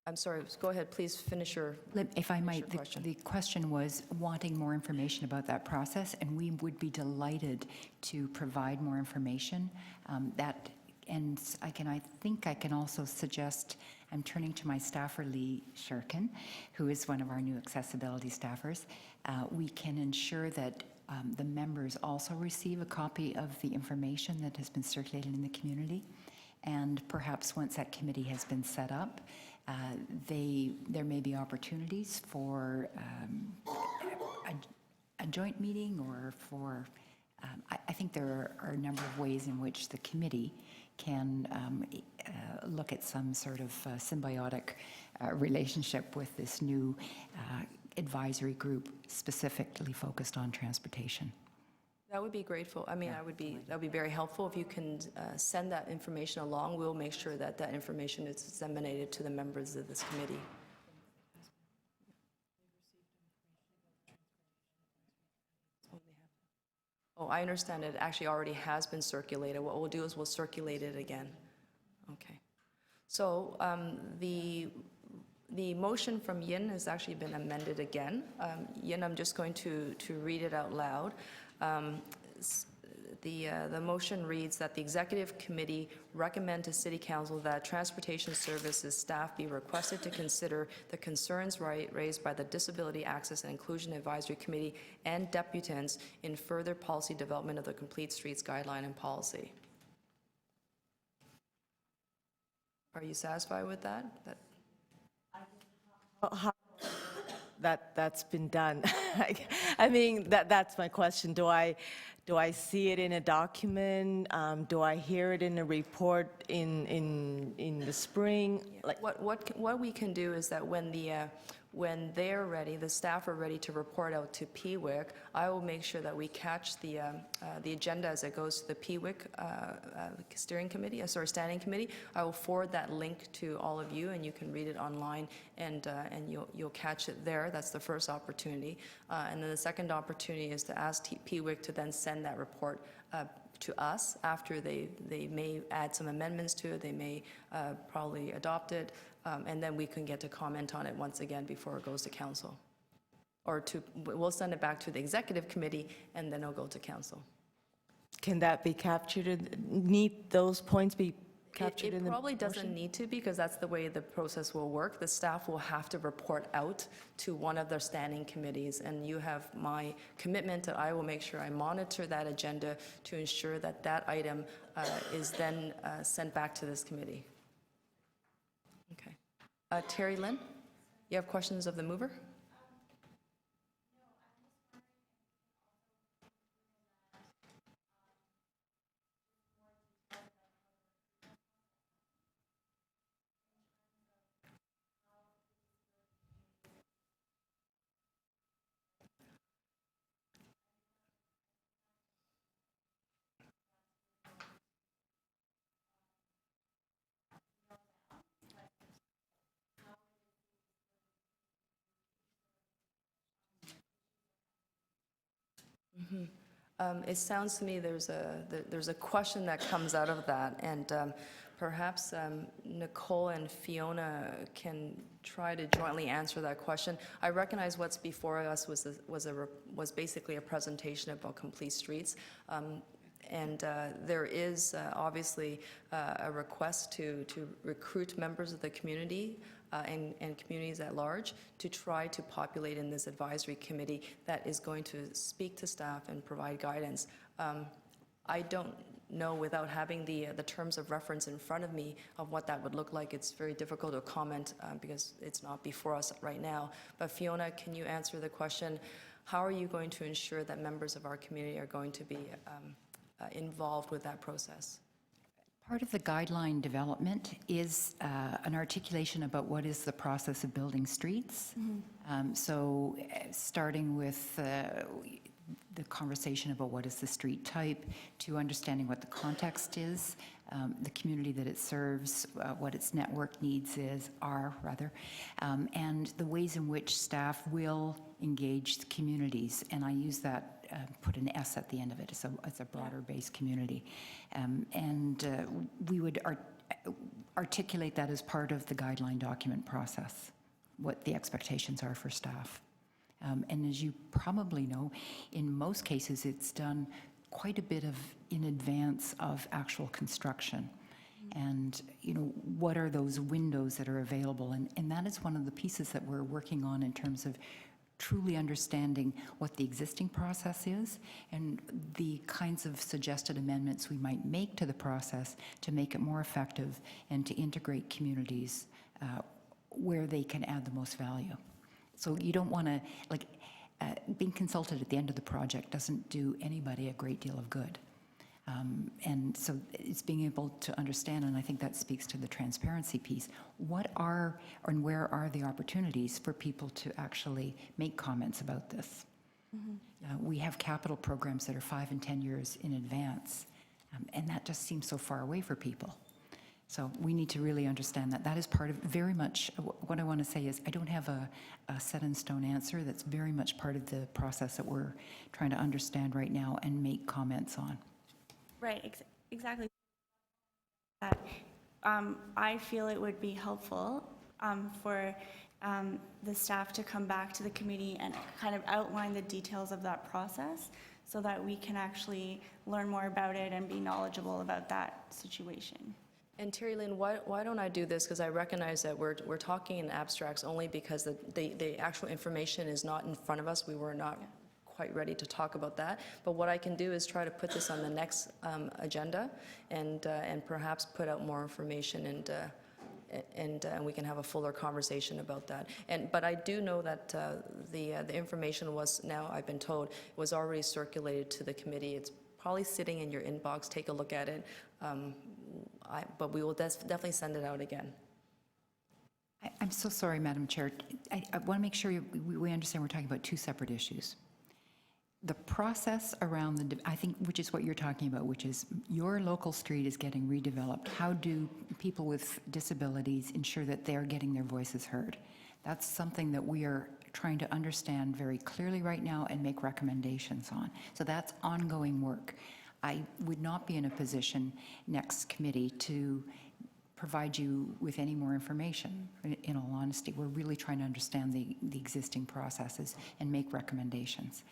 I'm sorry, go ahead, please finish your If I might, question. the question was wanting more information about that process, and we would be delighted to provide more information. And I think I can also suggest, I'm turning to my staffer, Lee Shirkin, who is one of our new accessibility staffers. We can ensure that the members also receive a copy of the information that has been circulated in the community. And perhaps once that committee has been set up, there may be opportunities for a joint meeting or for, I think there are a number of ways in which the committee can look at some sort of symbiotic relationship with this new advisory group specifically focused on transportation. That would be grateful. I mean, that would be very helpful if you can send that information along. We'll make sure that that information is disseminated to the members of this committee. Oh, I understand it actually already has been circulated. What we'll do is we'll circulate it again. Okay. So the motion from Yin has actually been amended again. Yin, I'm just going to read it out loud. The motion reads that the Executive Committee recommend to City Council that Transportation Services staff be requested to consider the concerns raised by the Disability Access and Inclusion Advisory Committee and deputants in further policy development of the Complete Streets Guideline and policy. Are you satisfied with that? That's been done. I mean, that's my question. Do I see it in a document? Do I hear it in a report in the spring? Like, What we can do is that when they're ready, the staff are ready to report out to PWIC, I will make sure that we catch the agenda as it goes to the PWIC steering committee, standing committee. I will forward that link to all of you, and you can read it online, and you'll catch it there. That's the first opportunity. And then the second opportunity is to ask PWIC to then send that report to us after they may add some amendments to it, they may probably adopt it, and then we can get to comment on it once again before it goes to council. Or we'll send it back to the executive committee, and then it'll go to council. can that be captured? Need those points be captured in the It probably doesn't motion? need to, because that's the way the process will work. The staff will have to report out to one of their standing committees, and you have my commitment that I will make sure I monitor that agenda to ensure that that item is then sent back to this committee. Okay. Terry Lynn, you have questions of the mover? It sounds to me there's a question that comes out of that, and perhaps Nicole and Fiona can try to jointly answer that question. I recognize what's before us was basically a presentation about Complete Streets, and there is obviously a request to recruit members of the community and communities at large to try to populate in this advisory committee that is going to speak to staff and provide guidance. I don't know, without having the terms of reference in front of me of what that would look like. It's very difficult to comment because it's not before us right now. But Fiona, can you answer the question, how are you going to ensure that members of our community are going to be involved with that process? Part of the guideline development is an articulation about what is the process of building streets. Starting with the conversation about what is the street type, to understanding what the context is, the community that it serves, what its network needs are, and the ways in which staff will engage the communities. And I use that, put an S at the end of it, as a broader-based community. We would articulate that as part of the guideline document process, what the expectations are for staff. And as you probably know, in most cases, it's done quite a bit in advance of actual construction. And, what are those windows that are available? And that is one of the pieces that we're working on in terms of truly understanding what the existing process is and the kinds of suggested amendments we might make to the process to make it more effective and to integrate communities where they can add the most value. So you don't want to, being consulted at the end of the project doesn't do anybody a great deal of good. And so it's being able to understand, and I think that speaks to the transparency piece, what are and where are the opportunities for people to actually make comments about this? We have capital programs that are 5 and 10 years in advance, and that just seems so far away for people. So we need to really understand that. That is part of very much, what I want to say is I don't have a set in stone answer. That's very much part of the process that we're trying to understand right now and make comments on. Right, exactly. I feel it would be helpful for the staff to come back to the committee and kind of outline the details of that process so that we can actually learn more about it and be knowledgeable about that situation. And Terry Lynn, why don't I do this? Because I recognize that we're talking in abstracts only because the actual information is not in front of us. We were not quite ready to talk about that. But what I can do is try to put this on the next agenda and perhaps put out more information and we can have a fuller conversation about that. But I do know that the information was now, I've been told, was already circulated to the committee. It's probably sitting in your inbox. Take a look at it. But we will definitely send it out again. I'm so sorry, Madam Chair. I want to make sure we understand we're talking about two separate issues. The process around I think, which is what you're talking about, which is your local street is getting redeveloped. How do people with disabilities ensure that they're getting their voices heard? That's something that we are trying to understand very clearly right now and make recommendations on. So that's ongoing work. I would not be in a position next committee to provide you with any more information, in all honesty. We're really trying to understand the existing processes and make recommendations.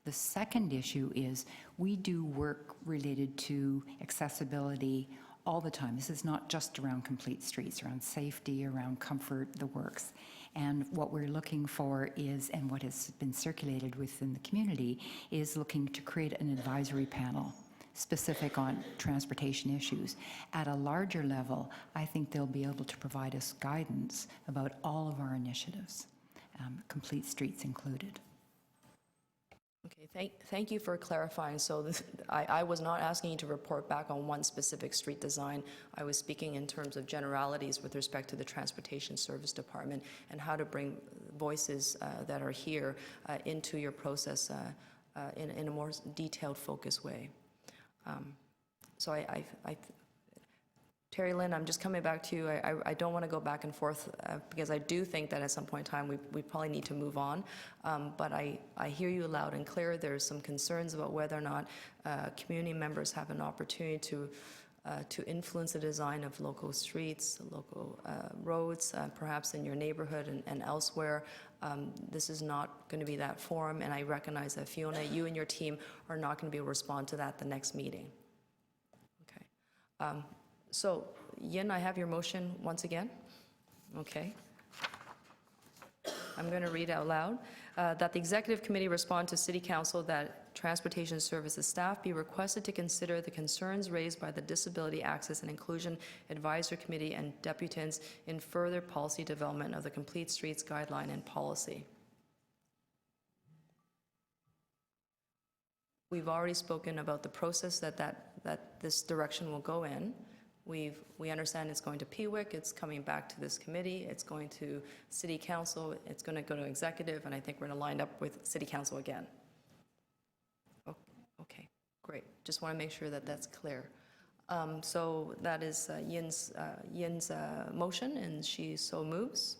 The second issue is we do work related to accessibility all the time. This is not just around complete streets, around safety, around comfort, the works. And what we're looking for is, and what has been circulated within the community, is looking to create an advisory panel specific on transportation issues. At a larger level, I think they'll be able to provide us guidance about all of our initiatives, complete streets included. Okay, thank you for clarifying. So I was not asking you to report back on one specific street design. I was speaking in terms of generalities with respect to the Transportation Service Department and how to bring voices that are here into your process in a more detailed, focused way. So Terry Lynn, I'm just coming back to you. I don't want to go back and forth because I do think that at some point in time we probably need to move on. But I hear you loud and clear. There's some concerns about whether or not community members have an opportunity to influence the design of local streets, local roads, perhaps in your neighborhood and elsewhere. This is not going to be that forum, and I recognize that, Fiona, you and your team are not going to be able to respond to that at the next meeting. Okay. So, Yin, I have your motion once again. Okay. I'm going to read out loud. That the Executive Committee respond to City Council that Transportation Services staff be requested to consider the concerns raised by the Disability Access and Inclusion Advisory Committee and deputants in further policy development of the Complete Streets Guideline and policy. We've already spoken about the process that this direction will go in. We understand it's going to PWIC, it's coming back to this committee, it's going to City Council, it's going to go to Executive, and I think we're going to line up with City Council again. Okay, great. Just want to make sure that that's clear. So that is Yin's motion, and she so moves.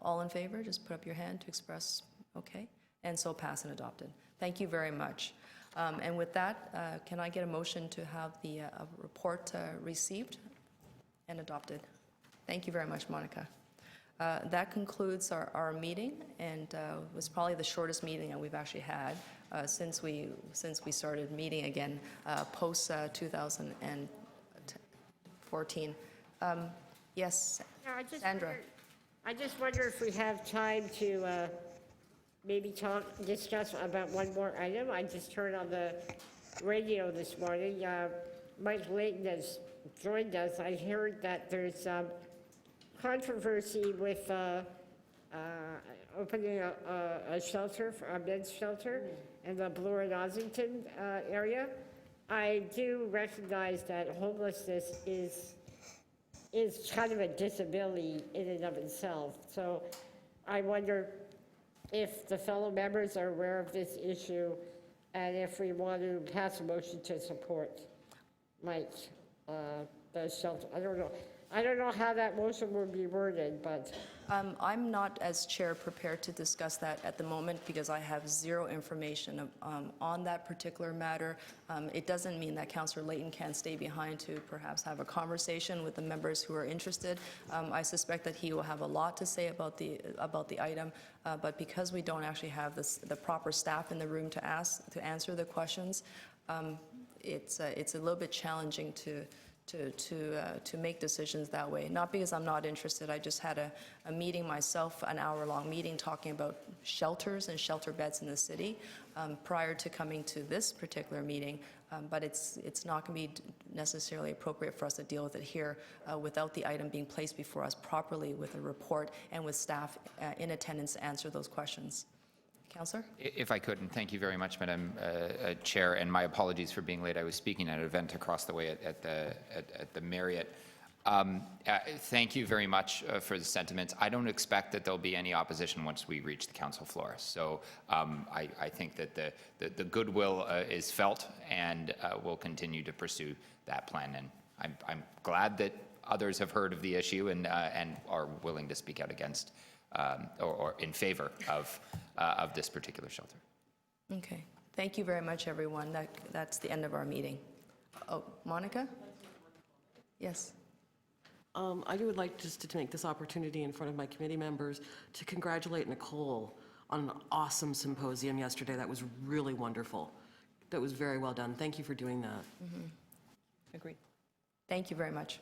All in favor, just put up your hand to express, okay? And so passed and adopted. Thank you very much. And with that, can I get a motion to have the report received and adopted? Thank you very much, Monica. That concludes our meeting, and was probably the shortest meeting that we've actually had since we started meeting again post 2014. Yes, Sandra. I just wonder if we have time to maybe discuss about one more item. I just heard on the radio this morning, Mike Layton has joined us. I heard that there's controversy with opening a shelter, a men's shelter in the Bloor and Ossington area. I do recognize that homelessness is kind of a disability in and of itself. So I wonder if the fellow members are aware of this issue, and if we want to pass a motion to support the shelter. I don't know how that motion will be worded, but I'm not, as chair, prepared to discuss that at the moment because I have zero information on that particular matter. It doesn't mean that Councillor Layton can't stay behind to perhaps have a conversation with the members who are interested. I suspect that he will have a lot to say about the item, but because we don't actually have the proper staff in the room to answer the questions, it's a little bit challenging to make decisions that way. Not because I'm not interested, I just had a meeting myself, an hour-long meeting talking about shelters and shelter beds in the city prior to coming to this particular meeting, but it's not going to be necessarily appropriate for us to deal with it here without the item being placed before us properly with a report and with staff in attendance to answer those questions. Councillor? If I could, and thank you very much, Madam Chair, and my apologies for being late. I was speaking at an event across the way at the Marriott. Thank you very much for the sentiments. I don't expect that there'll be any opposition once we reach the council floor. So I think that the goodwill is felt, and we'll continue to pursue that plan. And I'm glad that others have heard of the issue and are willing to speak out against or in favor of this particular shelter. Okay. Thank you very much, everyone. That's the end of our meeting. Oh, Monica? Yes. I would like just to take this opportunity in front of my committee members to congratulate Nicole on an awesome symposium yesterday. That was really wonderful. That was very well done. Thank you for doing that. Agreed. Thank you very much.